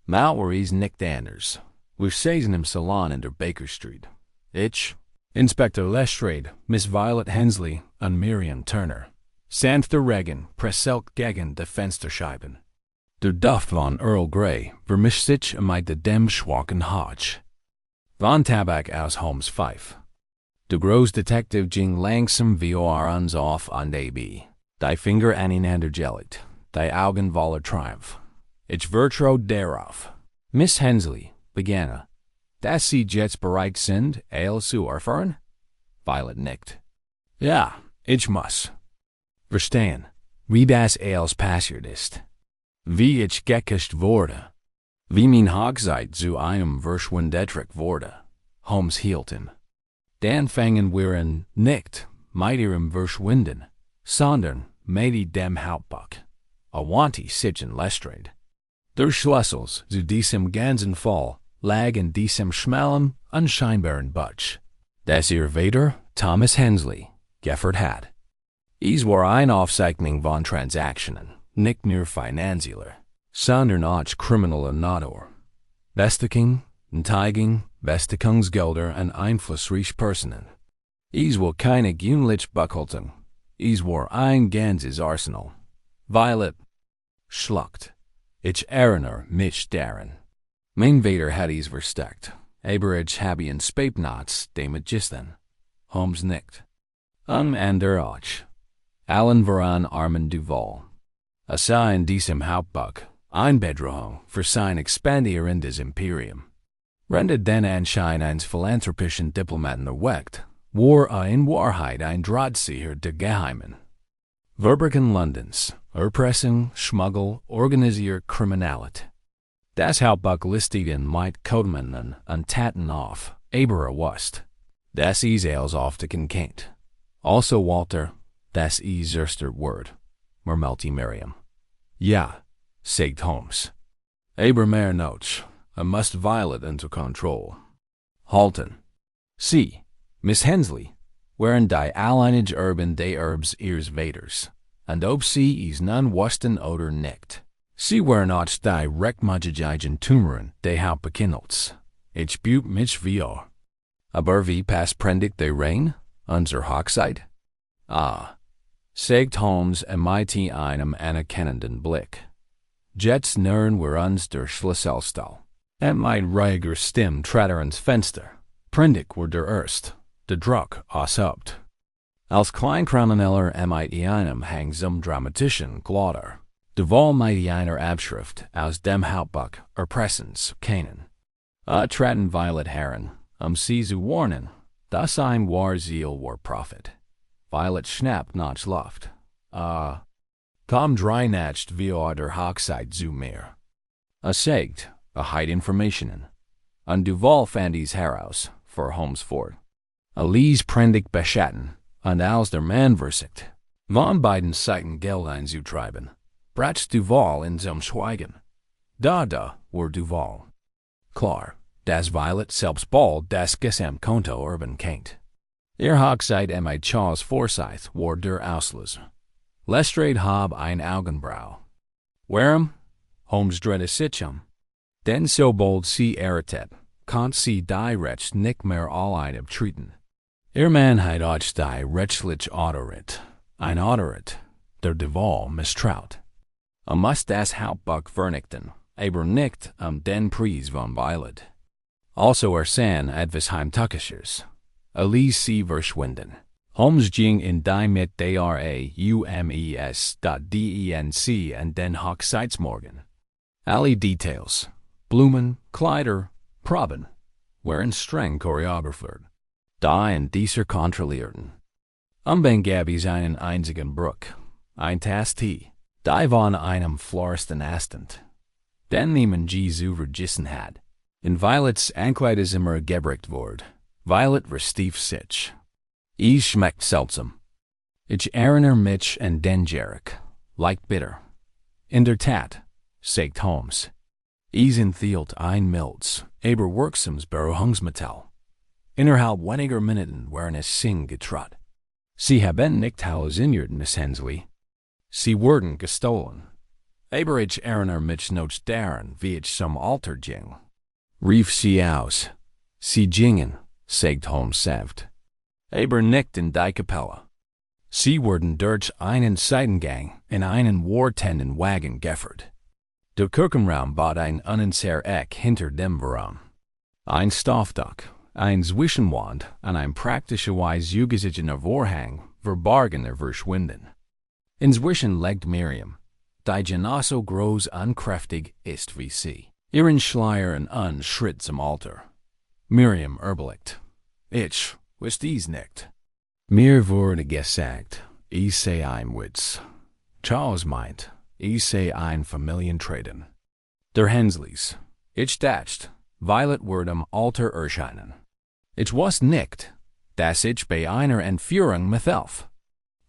Mal war es nicht anders. Wir saßen im Salon in der Baker Street. Ich, Inspector Lestrade, Miss Violet Hensley und Miriam Turner. Sanfter Regen prasselt gegen die Fensterscheiben. Der Duft von Earl Grey vermischt sich mit dem schwachen Hauch von Tabak aus Holmes' Pfeif. Der Großdetektiv ging langsam wie uns auf und ab, die Finger aneinander gelegt, die Augen voller Triumph. Ich vertraue darauf. Miss Hensley, begann er, dass Sie jetzt bereit sind, Ale zu erfahren? Violet nickt. Ja, ich muss. Verstehen, wie das Ales passiert ist. Wie ich geküsst wurde. Wie mein Hochzeit zu einem verschwindet wurde. Holmes hielt ihm. Dann fangen wir an, nicht mit ihrem Verschwinden, sondern mit dem Hauptbuch. Awanti sitzen Lestrade. Der Schlüssel zu diesem ganzen Fall lag in diesem schmalen, unscheinbaren Buch, das ihr Vater, Thomas Hensley, geliefert hat. Es war eine Aufzeichnung von Transaktionen, nicht nur finanzieller, sondern auch krimineller Natur. Bestätigung, Enteigung, Bestätigungsgelder und einflussreiche Personen. Es war keine gewöhnliche Buchhaltung, es war ein ganzes Arsenal. Violet schluckt. Ich erinnere mich daran. Mein Vater hat es versteckt, aber ich habe ihn spät damit gestern. Holmes nickt. Ander auch. Allen voran Armand Duval. Sah in diesem Hauptbuch Einbedrohung für sein expandierendes Imperium. Rendet den Anschein eines philanthropischen Diplomaten erweckt, war in Wahrheit ein Drahtzieher der Geheimen. Verbrechen Londons, Erpressung, Schmuggel, organisierte Kriminalität. Das Hauptbuch listet ihn mit Codenamen und Taten auf, aber wusst, dass es als aufdecken kennt. Also Walter, das ist erster Wort, murmelte Miriam. Ja, sagt Holmes. Aber mehr noch, and must Violet into control. Halton. C. Miss Hensley, wherein die alleinig urban de herbs ears vaders, and ob sie is nun wasten oder nicht. Sie were not die rechtmajigen Tumeren de haupt bekennels. Ich buut mich VR. Aber wie pass prendigt de rein, unser Hochzeit? Ah, sagt Holmes mit einem anerkennenden Blick. Jets nern were uns der Schlüsselstahl. Mit ruhiger Stimme trat ans Fenster. Prendig were der Erst, de Druck ausübt. Als Kleinkrimineller mit einem hang zum Dramatischen Glauder. Duval mit einer Abschrift aus dem Hauptbuch Erpressens kennen. Traten Violet Herren, sie zu warnen, dass ein war Ziel war Profit. Violet schnapp nach Luft. Komm drei Nacht via der Hochzeit zu mir. Sagt, heit Informationen. Und Duval fand dies heraus, für Holmes fort. Lies prendig beschatten, und als der Mann versicht. Von beiden Seiten Geld einzutreiben, brach Duval in zum Schweigen. Da war Duval. Klar, das Violet selbst bald das Gesamtkonto urban kennt. Ihr Hochzeit mit Charles Forsyth war der Auslöser. Lestrade hab ein Augenbrau. Warum? Holmes dreadde Sitchum. Denn so bold sie erretet, konnt sie die Recht nicht mehr allein abtreten. Ihr Mann hat euch die rechtlich autorit, ein autorit, der Duval misstraut. Must das Hauptbuch vernichten, aber nicht den Preis von Violet. Also san etwas Heimtückisches. Elise sie verschwinden. Holmes ging in die mit DRAUMES.DENC und den Hochzeitsmorgen. Alle Details, Blumen, Kleider, Proben, waren streng choreografiert. Da in dieser kontrollierten. Gabis einen einzigen Bruch, ein Tasti, die von einem floristen Astent. Den niemand Jesu vergessen hat. In Violets Ankleides immer gebricht ward. Violet verstief sich. Schmeckt seltsam. Ich erinnere mich an den Jarek, leicht bitter. In der Tat, sagt Holmes. Enthielt ein milds, aber wirksames Beruhigungsmittel. Innerhalb weniger Minuten waren es Sing getrot. Sie haben nicht halluciniert, Miss Hensley. Sie wurden gestohlen. Aber ich erinnere mich noch daran, wie ich zum Alter ging. Rief sie aus. Sie gingen, sagt Holmes sanft. Aber nicht in die Kapelle. Sie wurden durch einen Seitengang in einen wartenden Wagen geführt. Der Kirchenraum bot ein unenser Eck hinter dem Warum. Ein Stoffdach, ein Zwischenwand und ein praktischerweise zugesetzter Vorhang verbargen der Verschwinden. Inzwischen legt Miriam, die genauso groß und kräftig ist wie sie, ihren Schleier und Schritt zum Alter. Miriam erblickt. Ich wist dies nicht. Mir wurde gesagt, ich sei ein Witz. Charles meint, ich sei ein Familientreten. Der Hensleys. Ich dacht, Violet wird am Alter erscheinen. Ich was nicht, dass ich bei einer Entführung mithelf.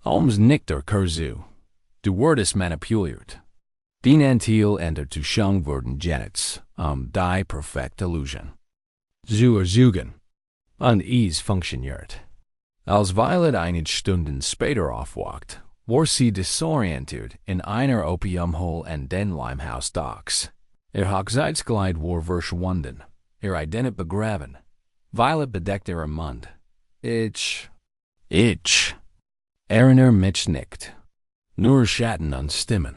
Holmes nickte kurzu. Du wurdest manipuliert. Din Antil und der Tuschung wurden Janets, die perfekte Illusion. Zu ersuchen. Und es funktioniert. Als Violet einige Stunden später aufwacht, war sie desorientiert in einer Opiumhole in den Limehouse-Docks. Ihr Hochzeitskleid war verschwunden, ihr Identität begraben. Violet bedeckte ihren Mund. Ich erinnere mich nicht. Nur Schatten und Stimmen.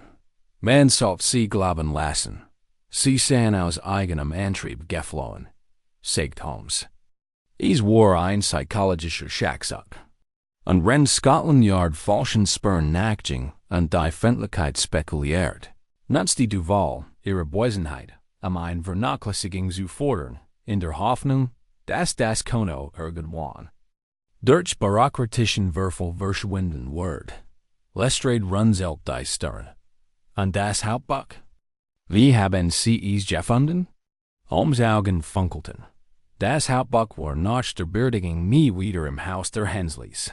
Man sollte sie glauben lassen. Sie seien aus eigenem Antrieb geflohen, sagt Holmes. Es war ein psychologischer Schachzug. Und wenn Scotland Yard falschen Spern nachging und die Feindlichkeit spekuliert, nutzte Duval ihre Bösenheit, ein Vernachlässigung zu fordern, in der Hoffnung, dass das Konto irgendwann durch bürokratischen Würfel verschwinden wird. Lestrade runzelt die Stirn. Und das Hauptbuch? Wie haben Sie es gefunden? Holmes' Augen funkelten. Das Hauptbuch war nach der Beerdigung nie wieder im Haus der Hensleys.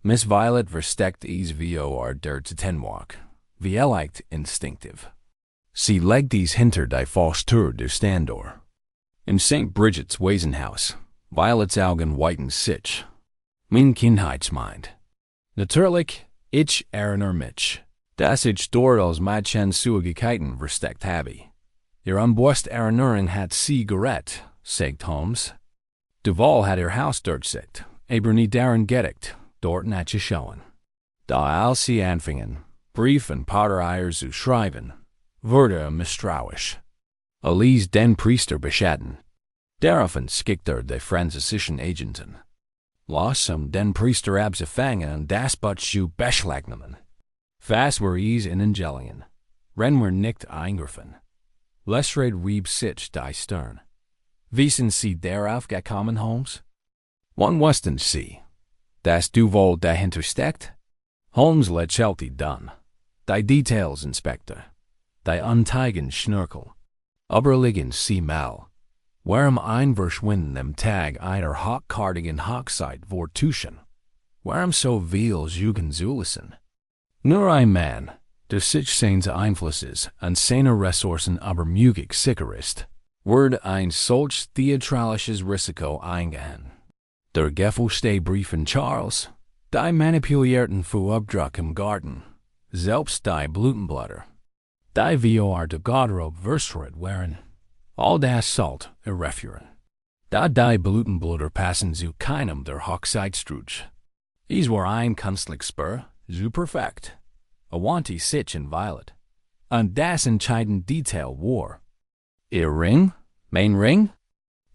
Miss Violet versteckt es vor der Tenwalk, wie leicht instinktiv. Sie legt es hinter die Faustür der Standor, In St. Bridget's Waisenhaus, Violet's Augen weiten sich. Mein Kindheitsmind. Natürlich, ich erinnere mich, dass ich dort als Mädchen Süßigkeiten versteckt habe. Ihr unbewusst Erinnerung hat sie gerettet, sagt Holmes. Duval hat ihr Haus durchsucht, aber nie darin gedeckt, dort nachzuschauen. Da als sie anfingen, Brief und Patereier zu schreiben, wurde misstrauisch. Ließ den Priester beschatten. Daraufhin schickte de französischen Agenten. Las den Priester abzufangen und das Butt zu beschlagnahmen. Fast were in Angelien. Ren were nicht eingriffen. Lesred rieb sich die Stern. Wissen Sie darauf gekommen, Holmes? Wann wussten Sie, dass Duval dahinter steckt? Holmes lächelte dann. Die Details inspecte. Die Anzeigen schnörkel. Aber liegen Sie mal. Warum ein Verschwinden am Tag einer hochkarätigen Hochzeit vortuschen? Warum so viel Jugend zulassen? Nur ein Mann, der sich seines Einflusses und seiner Ressourcen aber mügig sicher ist, wird ein solch theatralisches Risiko eingehen. Der gefälschte Brief von Charles, die manipulierten Fußabdruck im Garten, selbst die Blutenblätter, die vor der Garderobe verstreut waren, all das sollte irreführen. Da die Blutenblätter passen zu keinem der Hochzeitstruge. Es war ein Kunstlichspur, so perfekt. Awanti sich in Violet. Und das entscheidende Detail war: Ihr Ring? Mein Ring?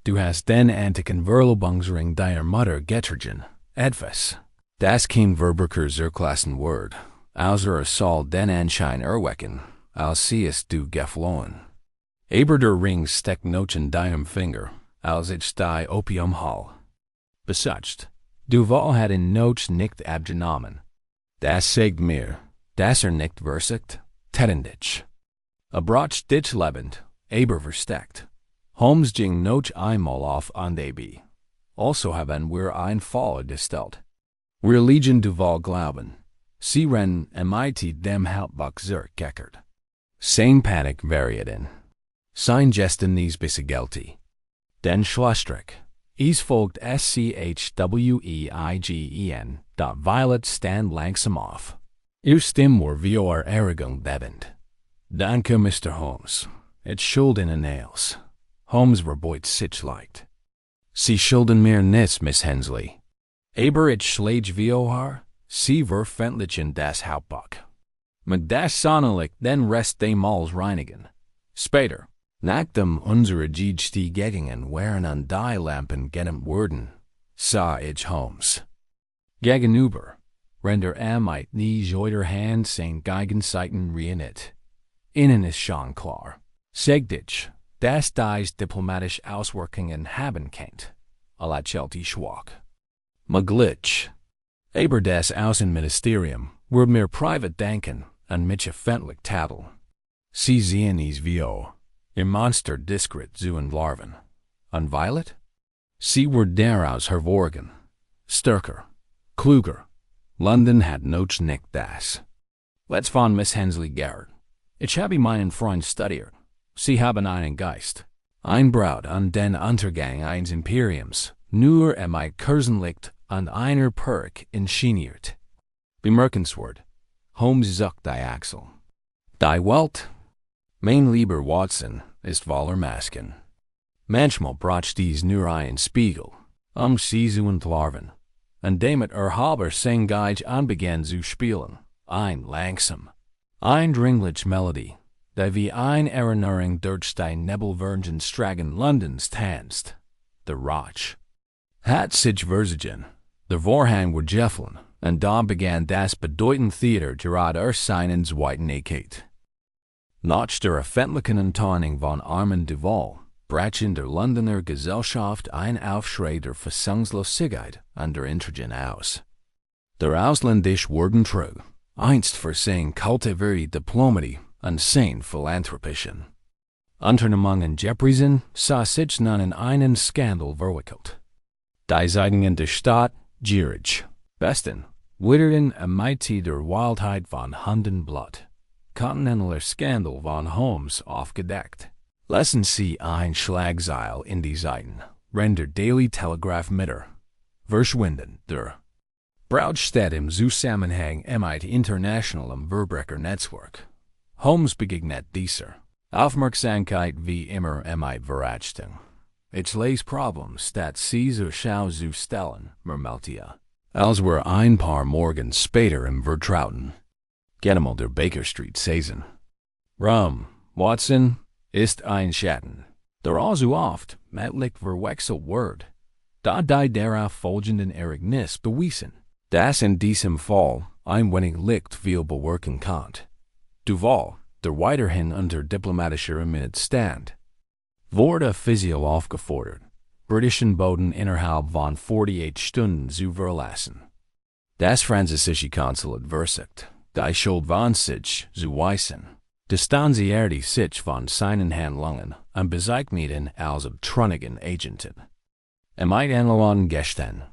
Du hast den antiken Verlobungsring deiner Mutter getragen. Etwas. Das kein Verbraucher zerklassen Wort, außer es soll den Anschein erwecken, als siehst du geflohen. Aber der Ring steckt noch in deinem Finger, als ich die Opium hall. Besichts, Duval hat ihn noch nicht abgenommen. Das sagt mir, dass nicht versiegt, tätendig. Braut dich lebend, aber versteckt. Holmes ging noch einmal auf Andeby. Also haben wir ein Fall gestellt. Wir liegen Duval glauben. Sie rennen mit dem Hauptbuch zurückgekehrt. Sein Panik variieren. Sein Gesten nies besigelti. Den Schlussstrich. Es folgt SCHWEIGEN. Violet stand langsam auf. Ihr Stimme war wie Erregung bebend. Danke, Mr. Holmes. Ich schuld Ihnen Nails. Holmes verbeut sich leicht. Sie schulden mir nichts, Miss Hensley. Aber ich schläge wie Sie veröffentlichen das Hauptbuch. Mit das Sonnenlicht den Rest des Mals reinigen. Später, nachdem unsere Gegenden waren an die Lampen gedämmt wurden, sah ich Holmes. Gegenüber, render mit nie joider Hand sein Geigenseiten reunit. Innen ist schon klar. Sagt ich, dass dies diplomatisch Auswirkungen haben kennt, la Chelty schwach. Maglitsch. Aber das Außenministerium wird mir privat danken und mich öffentlich tadeln. Sie sehen es wie ihr Monster diskret zu entlarven. Und Violet? Sie wird daraus hervorgehen. Stärker, kluger. London hat noch nicht das. Let's von Miss Hensley Garrett. Ich habe meinen Freund studiert. Sie haben einen Geist. Ein Braut an den Untergang eines Imperiums, nur Kursenlicht und einer Perk ingeniert. Bemerkenswert. Holmes sucht die Achsel. Die Welt, mein lieber Watson, ist voller Masken. Manchmal braucht dies nur einen Spiegel, sie zu entlarven. Und damit halber sein Geist anbegann zu spielen, ein langsam, eindringlich Melodie, die wie ein Erinnerung durch die nebelvergen Straßen Londons tanzt. Der Rauch. Hat sich verzigen, der Vorhang war geöffnet, und da begann das bedeutende Theater gerade seines Weitenigkeit. Nach der öffentlichen Enttarnung von Armand Duval brach in der Londoner Gesellschaft ein Aufschrei der Fassungslosigkeit und der Intrigen aus. Der Ausländisch wurden trug, einst für sein kultivierte Diplomatie und sein philanthropischen Unternehmungen Jeffreyson sah sich nun in einen Skandal verwickelt. Die Zeitungen der Stadt, gierig, besten, witterten mit der Wildheit von Hundenblut. Kontinentaler Skandal von Holmes aufgedeckt. Lassen Sie ein Schlagzeil in die Zeiten, rennt Daily Telegraph Mitter. Verschwinden, der. Braut steht im Zusammenhang mit internationalem Verbrechernetzwerk. Holmes begegnet dieser Aufmerksamkeit wie immer mit Verachtung. Ich lese Problem statt sie zur Schau zu stellen, murmelte. Als wir ein paar Morgen später im vertrauten Genimal der Baker Street saßen. Watson, ist ein Schatten, der allzu oft metlich verwechselt wird. Da die darauf folgenden Ereignis bewiesen, dass in diesem Fall ein wenig Licht viel bewirken kann. Duval, der weiterhin unter diplomatischer Immunität stand, wurde offiziell aufgefordert, britischen Boden innerhalb von 48 Stunden zu verlassen. Das französische Konsulat versagt, die Schuld von sich zu weisen. Distanzierte sich von seinen Handlungen und bezeichneten als abtrünnigen Agenten. Mit anderen Geschichten.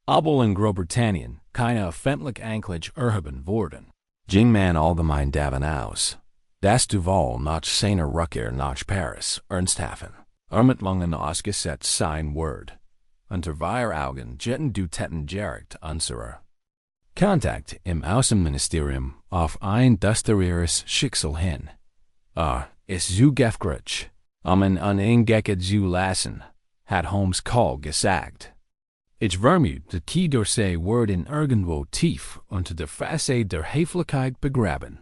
Obwohl in Großbritannien keine öffentliche Anklage erhoben wurden, ging man allgemein davon aus, dass Duval nach seiner Rückkehr nach Paris ernsthaft Ermittlungen ausgesetzt sein wird. Unter vier Augen jetten direkt unserer Kontakt im Außenministerium auf ein düsteres Schicksal hin. Ist zu gefährlich, ihn unentdeckt zu lassen, hat Holmes Call gesagt. Ich vermute, die Dorsey werden irgendwo tief unter der Fassade der Höflichkeit begraben.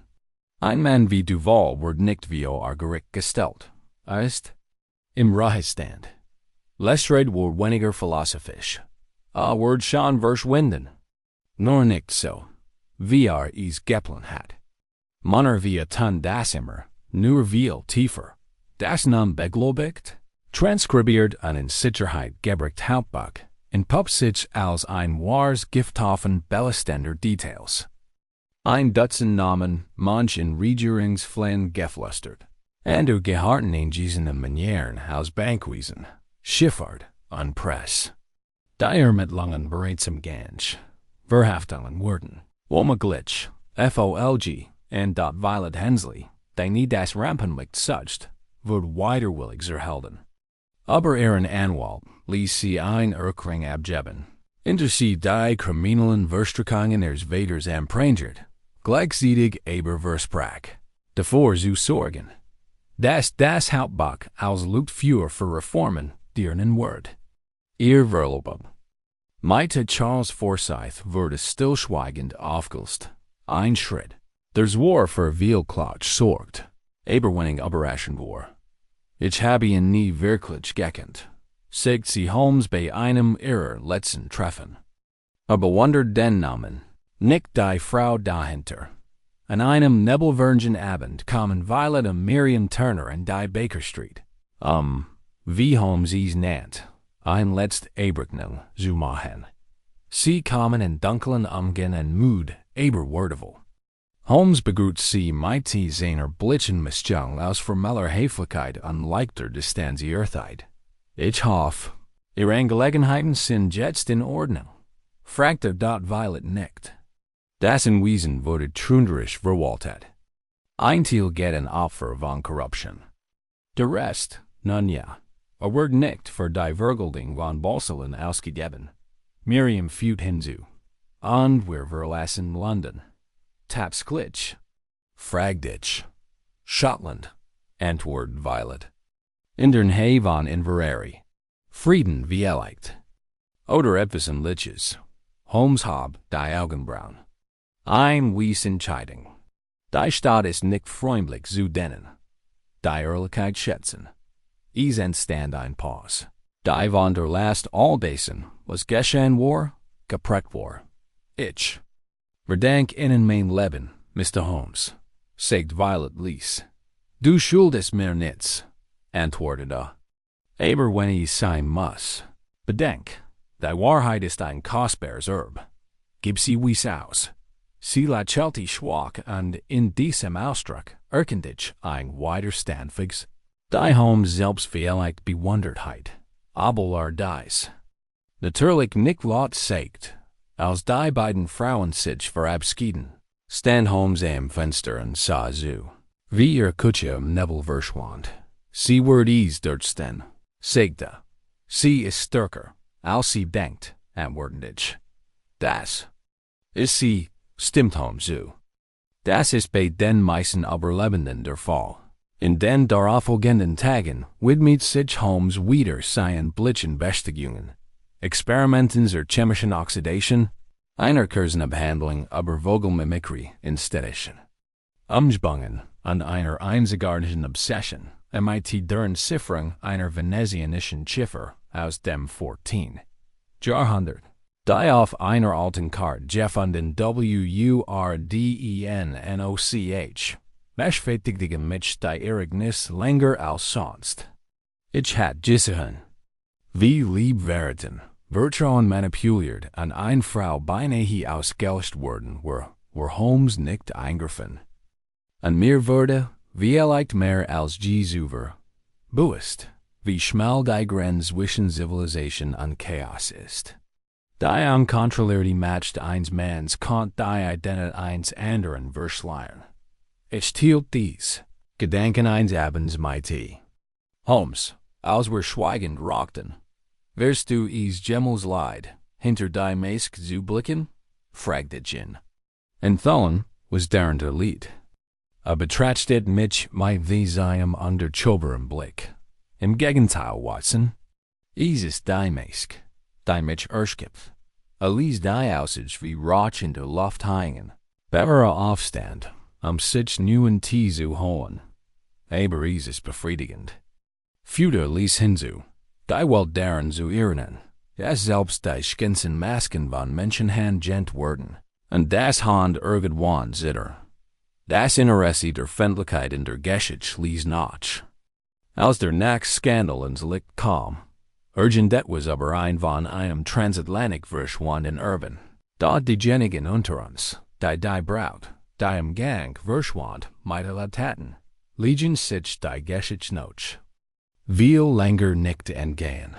Ein Mann wie Duval wird nicht wie Gericht gestellt, ist im Ruhestand. Lestrade wird weniger philosophisch. Wird schon verschwinden. Nur nicht so, wie es geplant hat. Manner wir tun das immer, nur viel tiefer. Das nun beglobigt, transkribiert und in Sicherheit gebracht Hauptbuch, entpuppt sich als ein wahres Gifthofen belastender Details. Ein Dutzend Namen, manch in Regierungsflehen geflüstert, und geharten in gisende Manieren als Bankwesen, Schifffahrt und Press. Die Ermittlungen bereits im Gange. Verhaftungen wurden, womöglich, FOLG, und Violet Hensley, die nie das Rampenlicht sucht, wird weiterwillig erhalten. Aber ihren Anwalt ließ sie ein Erklärung abgeben, inter sie die kriminellen Verstrickungen ihres Vaters emprangert, gleichzeitig aber versprach, davor zu sorgen, dass das Hauptbuch als Luftführer für Reformen dienen wird. Ihr Verlobung. Mit Charles Forsyth wurde stillschweigend aufgelöst. Ein Schritt. Der Zwar für Vielklatsch sorgt, aber wenig überraschend war. Ich habe ihn nie wirklich gekannt, sagt sie Holmes bei einem ihrer letzten Treffen. Aber wundert den Namen, nicht die Frau dahinter. An einem nebelvergen Abend kamen Violet und Miriam Turner in die Baker Street. Wie Holmes es nennt, ein letzt Ebergnung zu machen. Sie kamen in dunklen Umgang und Mut, aber würdevoll. Holmes begrüßt sie mit seiner blitzen Mischung aus formeller Höflichkeit und leichter Distanziertheit. Ich hoffe, Ihre Angelegenheiten sind jetzt in Ordnung, fragte Violet nicht. Das Wesen wurde trügerisch verwaltet. Ein Teil geht ein Opfer von Korruption. Der Rest, nun ja, wird nicht für die Vergeltung von Bosseln ausgegeben. Miriam führt hinzu, und wir verlassen London. Tapsklitsch, Fragditch, Schottland, antwortet Violet. In den Haven Inverary, Frieden wie erleicht. Oder etwas Liches, Holmes hab die Augenbrauen. Ein Entscheidung. Die Stadt ist nicht freundlich zu denen. Die Ehrlichkeit schätzen. Es entstand ein Pause. Die von der last Allbasen, was geschehen war, geprägt war. Ich. Verdank Ihnen mein Leben, Mr. Holmes, sagt Violet Lees. Du schuldest mir nichts, antwortete. Aber wenn ich sein muss, bedenk, die Wahrheit ist ein kostbares Erb. Gib sie wies aus. Sie lächelt schwach und in diesem Ausdruck erkennt ein Widerstandsfähiges. Die Holmes selbst vielleicht Bewundertheit, aber dies. Natürlich nicht laut sagt, als die beiden Frauen sich verabschieden, stand Holmes am Fenster und sah zu, wie ihr Kutsche im Nebel verschwand. Sie wordt is größten. Segde. Sie ist stärker, als sie denkt, antwortet. Das ist sie, stimmt Holmes zu. Das ist bei den meisten Überlebenden der Fall. In den darauffolgenden Tagen widmet sich Holmes wieder seinen Bestätigungen, Experimenten zur chemischen Oxidation, einer kurzen Behandlung über Vogelmimikry in städtischen Umgebungen und einer einzigartigen Obsession mit der Entzifferung einer venezianischen Ziffer aus dem 14. Jahrhundert, die auf einer alten Karte gefunden WURDENNOCH, beschäftigten mich die Ereignis länger als sonst. Ich hatte gesehen, wie lieb Veriten, Vertrauen manipuliert und eine Frau beinahe ausgelöscht worden war Holmes nicht eingriffen. Und mir wurde, vielleicht mehr als je zuvor, bewusst, wie schmal die Grenze zwischen Zivilisation und Chaos ist. Die unkontrollierte Macht eines Manns konnte die Identität eines anderen verschleiern. Ich hielt dies Gedanken eines Abends mit Holmes, als wir schweigend rockten. Wirst du es jemals leid, hinter die Maske zu blicken? Fragte ich ihn. Entfallen was deren der Lied. Betrachtet mich mit seinem unterzoberem Blick. Im Gegenteil, Watson. Es ist die Maske, die mich erschöpft. Ließ die Aussicht wie Rauch in der Luft hängen. Bewarer Aufstand, sich neuen Tee zu holen. Aber es ist befriedigend. Führer ließ hinzu, die Welt deren zu erinnern, dass selbst die schönsten Masken von Menschenhand gent wurden, und das Hand irgendwann zitter. Das Interesse der Öffentlichkeit in der Geschichte ließ nach. Als der nächste Skandal ins Licht kam, urgent was aber ein von einem Transatlantik verschwand in Urban. Da diejenigen unter uns, die Braut, die im Gang verschwand, mitgeteilt hatten, ließen sich die Geschichte noch viel länger nicht entgehen.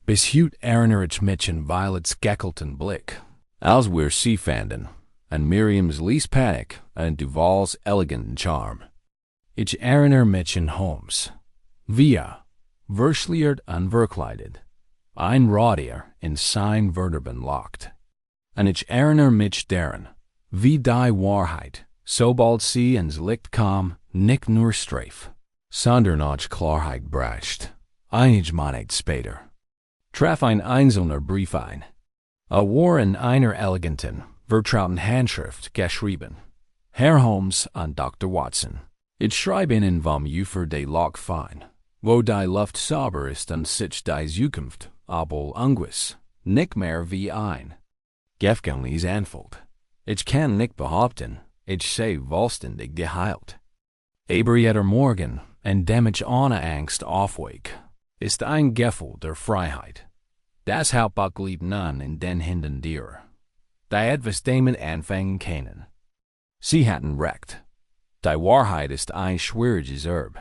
Bis heute erinnere ich mich an Violets geckelten Blick, als wir sie fanden, an Miriams least Panik und Duvals eleganten Charme. Ich erinnere mich an Holmes, wie verschleiert und verkleidet, ein Radier in sein Verderben locked. Und ich erinnere mich daran, wie die Wahrheit, sobald sie ins Licht kam, nicht nur streif, sondern auch Klarheit bracht. Einige Monate später traf ein einzelner Brief ein. War in einer eleganten, vertrauten Handschrift geschrieben. Herr Holmes an Dr. Watson. Ich schreibe Ihnen vom Ufer de Loch fein, wo die Luft sauber ist und sich die Zukunft, obwohl ungewiss, nicht mehr wie ein Gefängnis anfühlt. Ich kann nicht behaupten, ich sei vollständig geheilt. Aber jeder Morgen, an dem ich ohne Angst aufwake, ist ein Gefühl der Freiheit. Das Hauptbuch liegt nun in den Händen derer, die etwas damit anfangen können. Sie hatten recht. Die Wahrheit ist ein schwieriges Erbe,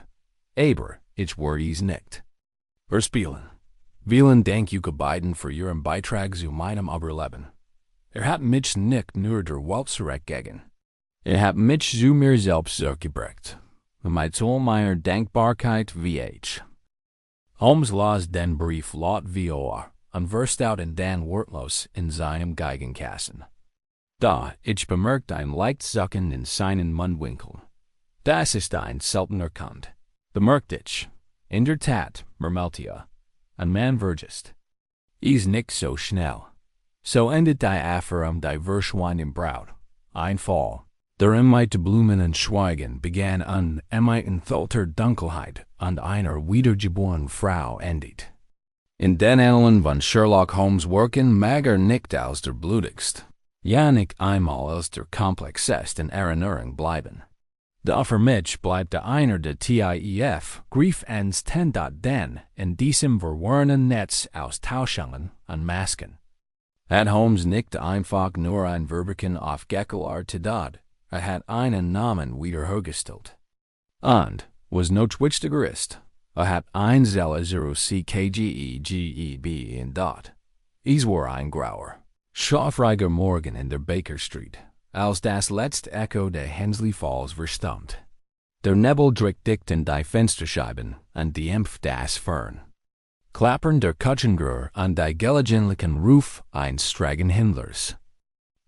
aber ich war es nicht. Verspielen. Vielen Dank beiden für Ihren Beitrag zu meinem Überleben. Hat mich nicht nur der Welt zurückgegeben. Hat mich zu mir selbst zurückgebracht. Mit all meiner Dankbarkeit wie ich. Holmes las den Brief laut wie und wirst out in den wortlos in seinem Geigenkasten. Da, ich bemerkt ein leicht Zucken in seinen Mundwinkeln. Das ist ein seltener Kund. Bemerkt ich. In der Tat, murmelte ein man vergisst. Nicht so schnell. So endet die Affäre die verschwundene Braut. Ein Fall, der mit Blumen und Schweigen begann und in enthalter Dunkelheit und einer wiedergeborenen Frau endet. In den Annalen von Sherlock Holmes Werken mag nicht als der blutigst, ja nicht einmal als der komplexest in Erinnerung bleiben. Da für mich bleibt einer der TIEF Grief ans den in diesem verworrenen Netz aus Täuschungen und Masken. Hat Holmes nicht einfach nur ein Verberchen aufgeklärt, hat einen Namen wiederhergestellt. Und, was noch wichtiger ist, hat ein Zelle 0 CKGEGEB in dort. Es war ein grauer, schlafreicher Morgen in der Baker Street, als das letzte Echo der Hensley Falls verstummt. Der Nebel drückt dicht in die Fensterscheiben, und die Impf das Fern. Klappern der Kutschengrur an die gelegentlichen Ruf eines Stragen Hindlers.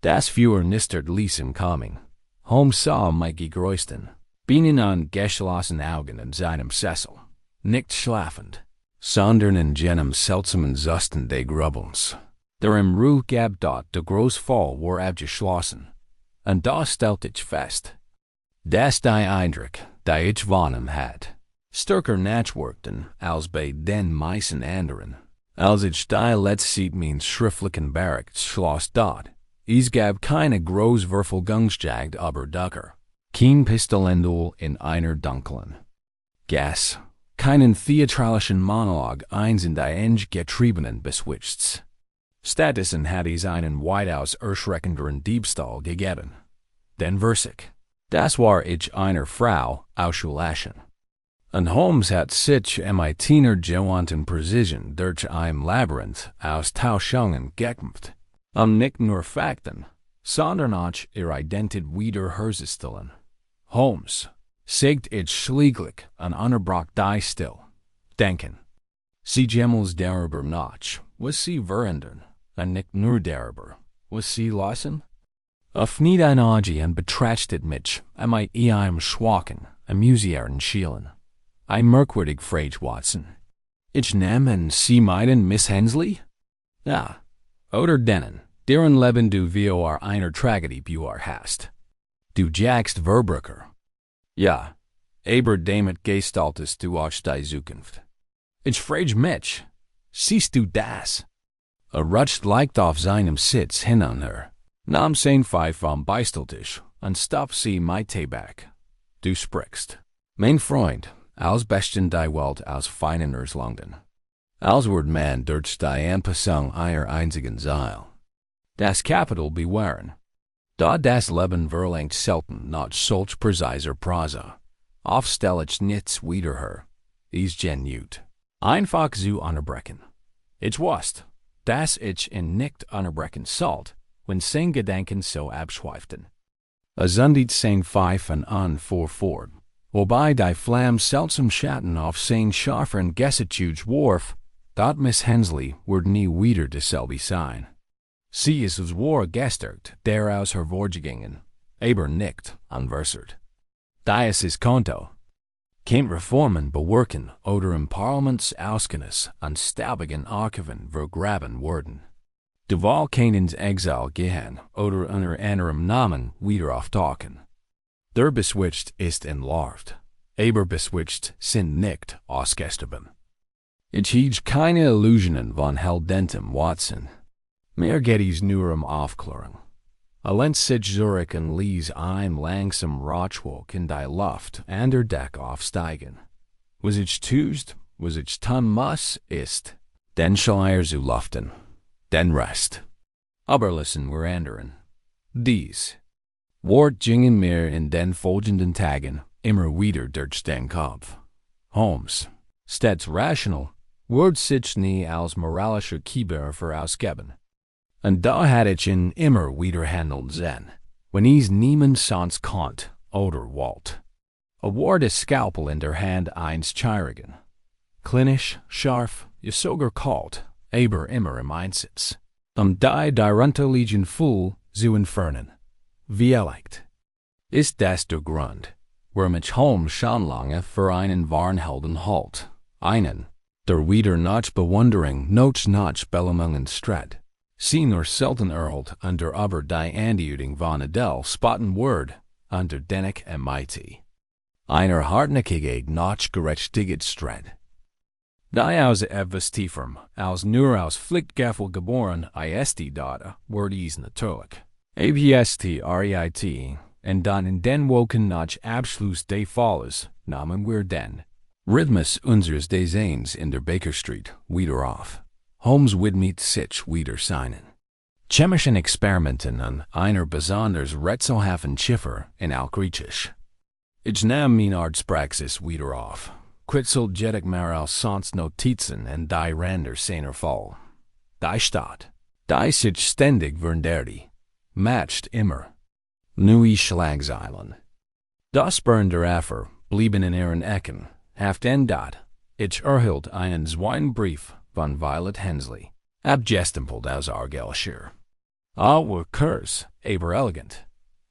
Das Feuer nistert leisen coming. Holmes sah Mikey größten, bienen an geschlossenen Augen in seinem Sessel, nicht schlafend, sondern in jenem seltsamen Zustand des Grübelns. Der im Ruhe gab dort der große Fall war abgeschlossen, und da stellt ich fest, dass die Eindruck, die ich wahrgenommen hat, stärker nachwirkten als bei den meisten anderen. Als ich die letzte mein schriftlichen Bericht schloss dort, es gab keine Großwürfelgungsjagd aber Ducker, kein Pistolendul in einer dunklen Gas, keinen theatralischen Monolog eins in die eng getriebenen Beswichts. Stattdessen hat es einen weitaus erschreckenderen Diebstahl gegeben. Den Versig. Das war ich einer Frau ausgelassen. Und Holmes hat sich mit einer gewanten Präzision durch ein Labyrinth aus Täuschungen gekämpft, nicht nur Fakten, sondern auch ihre Identität wiederherzustellen. Holmes, sagt ich schließlich und unterbrach die still. Denken. Sie jemals darüber nach, was sie verändern, und nicht nur darüber, was sie lassen? Auf nicht ein Auge und betrachtet mich, mit einem schwachen, amusierten Schielen. Ein merkwürdig Frage, Watson. Ich nehme Sie meinen Miss Hensley? Ja, oder denen, deren Leben du via einer Tragödie bewahr hast. Du jagst Verbrücker. Ja, aber damit gestaltest du auch die Zukunft. Ich frage mich, siehst du das? Rutscht leicht auf seinem Sitz hin an her, nahm sein Pfeif vom Beisteltisch und stopft sie mit Tabak. Du sprichst, mein Freund, als besten die Welt aus feinen Erslanden. Als wird man durch die Anpassung einer einzigen Seil. Das Kapital bewahren. Da das Leben verlangt selten nach solch präziser Prosa. Oft stell ich nichts wider her. Is genut. Einfach zu unterbrechen. Ich wusste, dass ich in nicht unterbrechen sollt, wenn sein Gedanken so abschweiften. Zündet sein Pfeifen an fort, wobei die Flamme seltsam Schatten auf sein scharfen Gesicht warf, dat Miss Hensley wird nie wieder dasselbe sein. Sie ist als war gestärkt, der aus hervorgingen, aber nicht anversert. Dies ist Konto. Kein Reformen bewirken oder im Parlaments Auskennis an staubigen Archiven vergraben worden. Du Wahl kein ins Exil gehen oder unter anderem Namen wieder auftauchen. Der Beswitcht ist entlarvt, aber Beswitcht sind nicht ausgestorben. Ich hielt keine Illusionen von Heldentem Watson. Mehr geht es nur Aufklärung. Allein sich Zurich und ließ ein langsam Rauchwolk in die Luft an der Deck aufsteigen. Was ich tust, was ich tun muss, ist, den Schleier zu luften, den Rest. Aber lassen wir ändern. Dies. Wort gingen mir in den folgenden Tagen immer wieder durch den Kopf. Holmes, stets rational, wird sich nie als moralischer Kieber vorausgeben. Und da hat ich ihn immer wieder handeln sehen, wenn es niemand sonst konnt oder wollt. War das Skalpel in der Hand eines Chirigen. Klinisch, scharf, ja sogar kalt, aber immer im Einsatz. Die darunter liegen Fuhl zu entfernen. Wie leicht. Ist das der Grund, warum ich Holmes schon lange für einen wahren Helden halt, einen, der wieder nach Bewunderung noch nach Belohnungen sträbt. Sie nur selten erholt under aber die Andiuting von Adele spotten Word under Denik MIT. Einer hartnäckige noch gerechtiget Sträd. Die aus etwas tieferem, als nur aus Pflichtgaffel geboren ist data, word is natürlich. ABST REIT, und dann in den Woken nach Abschluss des Falles, nahmen wir den Rhythmus unseres Designs in der Baker Street wieder auf. Holmes widmet sich wieder seinen chemischen Experimenten an einer besonders rätselhaften Ziffer in Altgriechisch. Ich nahm meine Arztpraxis wieder auf, quitzelt jedig mehr als sonst Notizen in die Ränder seiner Fall. Die Stadt, die sich ständig veränderte, matcht immer. Neue Schlagzeilen. Das Burn der Affer, blieben in ihren Ecken, haft en dat, ich erhielt einen Zweinbrief von Violet Hensley, abgestempelt aus Argyllshire. Were Kurs, aber elegant.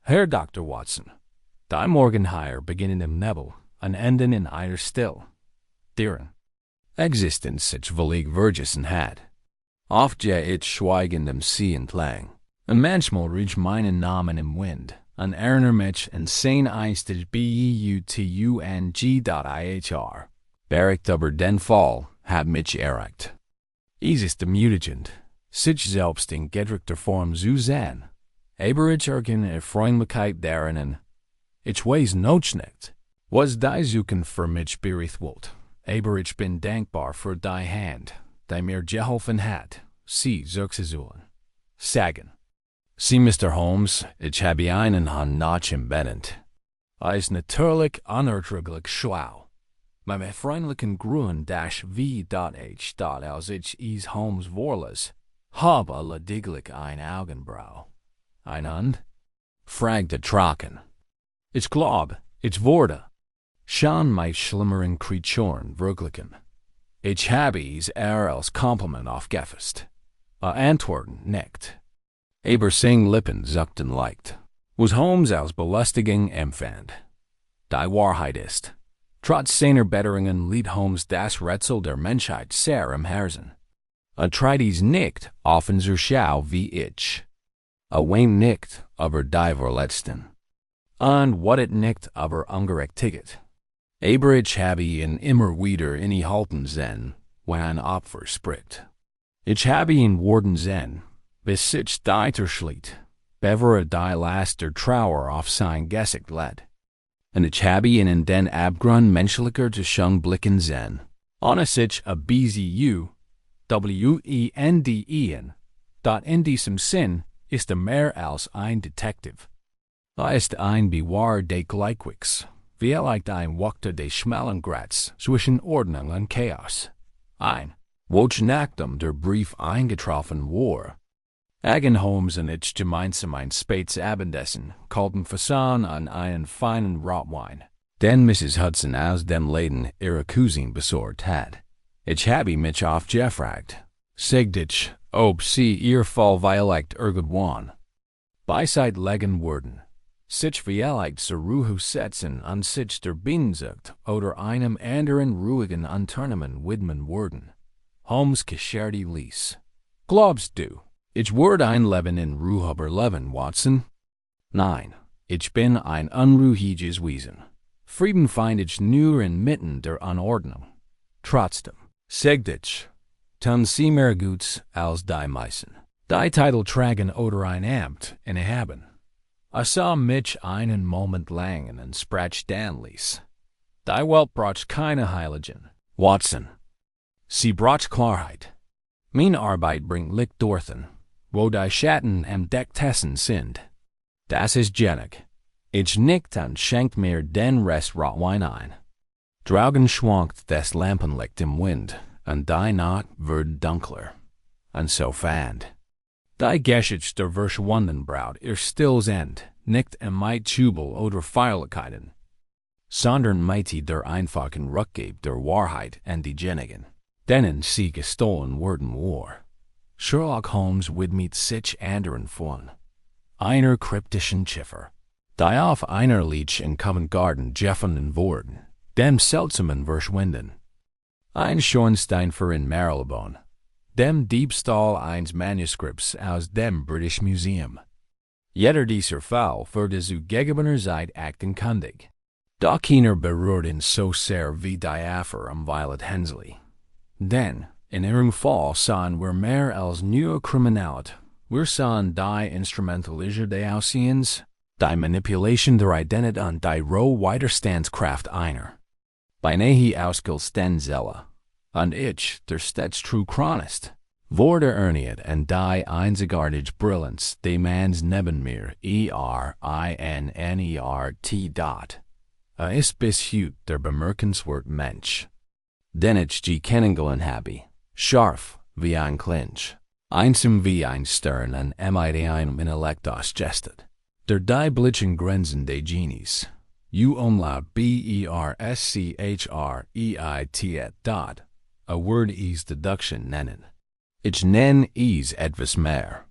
Herr Dr. Watson, die Morgenheier beginnen im Nebel und enden in Eier still. Deren Existenz sich willig vergessen hat. Oft ja ich schweigendem See entlang, und manchmal riech meinen Namen im Wind, und erinnere mich an sein einstig beutung.ich. Bericht über den Fall hat mich erreicht. Es ist ermutigend, sich selbst in gedrückter Form zu sehen, aber ich erkenne Freundlichkeit darin. Ich weiß noch nicht, was die Suchen für mich berichtet, aber ich bin dankbar für die Hand, die mir geholfen hat, sie zurückzuholen. Sagen, Sie, Mr. Holmes, ich habe einen Hand nach im Bett. Ist natürlich unerträglich schlau. Meine freundlichen Grün wie ich als ich is Holmes vorlas, habe lediglich ein Augenbrau. Ein Hand? Fragte Trocken. Ich glaub, ich wurde. Schon mein schlimmeren Kreaturen wirklichen. Ich habe es als Kompliment aufgefasst. Antworten nicht. Aber seine Lippen zuckten leicht, was Holmes als Belustigung empfand. Die Wahrheit ist, trotz seiner Betterungen liegt Holmes das Rätsel der Menschheit sehr im Herzen. Tritt dies nicht offen zur Schau wie ich. Weint nicht über die Verletzten. Und wat nicht über Ungerechtigkeit. Aber ich habe ihn immer wieder innehalten sehen, wenn ein Opfer spricht. Ich habe ihn worden sehen, bis sich die Terschliet, bevor die Last Trauer auf sein Gesicht led. Und ich habe ihn in den Abgrund menschlicher Tschung blicken sehen, ohne sich wenden. Dort in diesem Sinn ist mehr als ein Detektiv. Ist ein Bewahrer des Gleichgewichts, vielleicht ein Wächter des schmalen Grats zwischen Ordnung und Chaos. Woch nachdem der Brief eingetroffen war. Holmes und ich gemeinsam ein spätes Abendessen kalten Fassan an einen feinen Rotwein, den Mrs. Hudson aus dem Laden ihrer Cousine besorgt hat. Ich habe mich oft gefragt, sagt ich, ob sie ihr Fall vielleicht irgendwann beiseite legen würden, sich vielleicht zur Ruhe setzen und sich der Binnensucht oder einem anderen ruhigen Unternehmen widmen würden. Holmes Geschichte ließ. Glaubst du, ich würde ein Leben in Ruhe überleben, Watson? Nein, ich bin ein unruhiges Wesen. Frieden find ich nur inmitten der Unordnung. Trotzdem, sagt ich, tun sie mehr Gutes als die meisten. Die Titel tragen oder ein Amt innehaben. Sah mich einen Moment lang und sprach dann ließ. Die Welt braucht keine Heiligen, Watson. Sie braucht Klarheit. Meine Arbeit bringt Licht dorthin, wo die Schatten am Decktessen sind. Das ist genug. Ich nickt und schenkt mir den Rest Rotwein ein. Draugen schwankt das Lampenlicht im Wind, und die Nacht wird dunkler. Und so fand. Die Geschichte der verschwunden Braut ihr stilles End, nicht im Jubel oder Feierlichkeiten, sondern mighty der einfachen Rückgeb der Wahrheit an diejenigen, denen sie gestohlen worden war. Sherlock Holmes widmet sich anderen von einer kryptischen Ziffer, die auf einer Leech in Covent Garden gefunden worden, dem seltsamen Verschwinden. Ein Schornsteinfeuer in Marylebone, dem Diebstahl eines Manuskripts aus dem British Museum. Jeder dieser Fall wurde zu gegebener Zeit aktenkundig. Doch keiner berührt ihn so sehr wie die Affair Violet Hensley. Denn in ihrem Fall sahen wir mehr als nur Kriminalität. Wir sahen die Instrumentalisierung des Aussehens, die Manipulation der Identität und die rohe Widerstandskraft einer beinahe ausgelösten Zelle. Und ich, der stets true Chronist, wurde erniet und die einzigartige Brillanz des Manns neben mir, ERINNERT. Ist bis heute der bemerkenswerte Mensch, den ich kennengelernt habe, scharf wie ein Clinch, einsam wie ein Stern und mit einem Intellekt ausgestet. Der die blitzen Grenzen des Genies, U umlaut BERSCHREIT dot. A word is deduction nennen. Ich nenn is etwas mehr.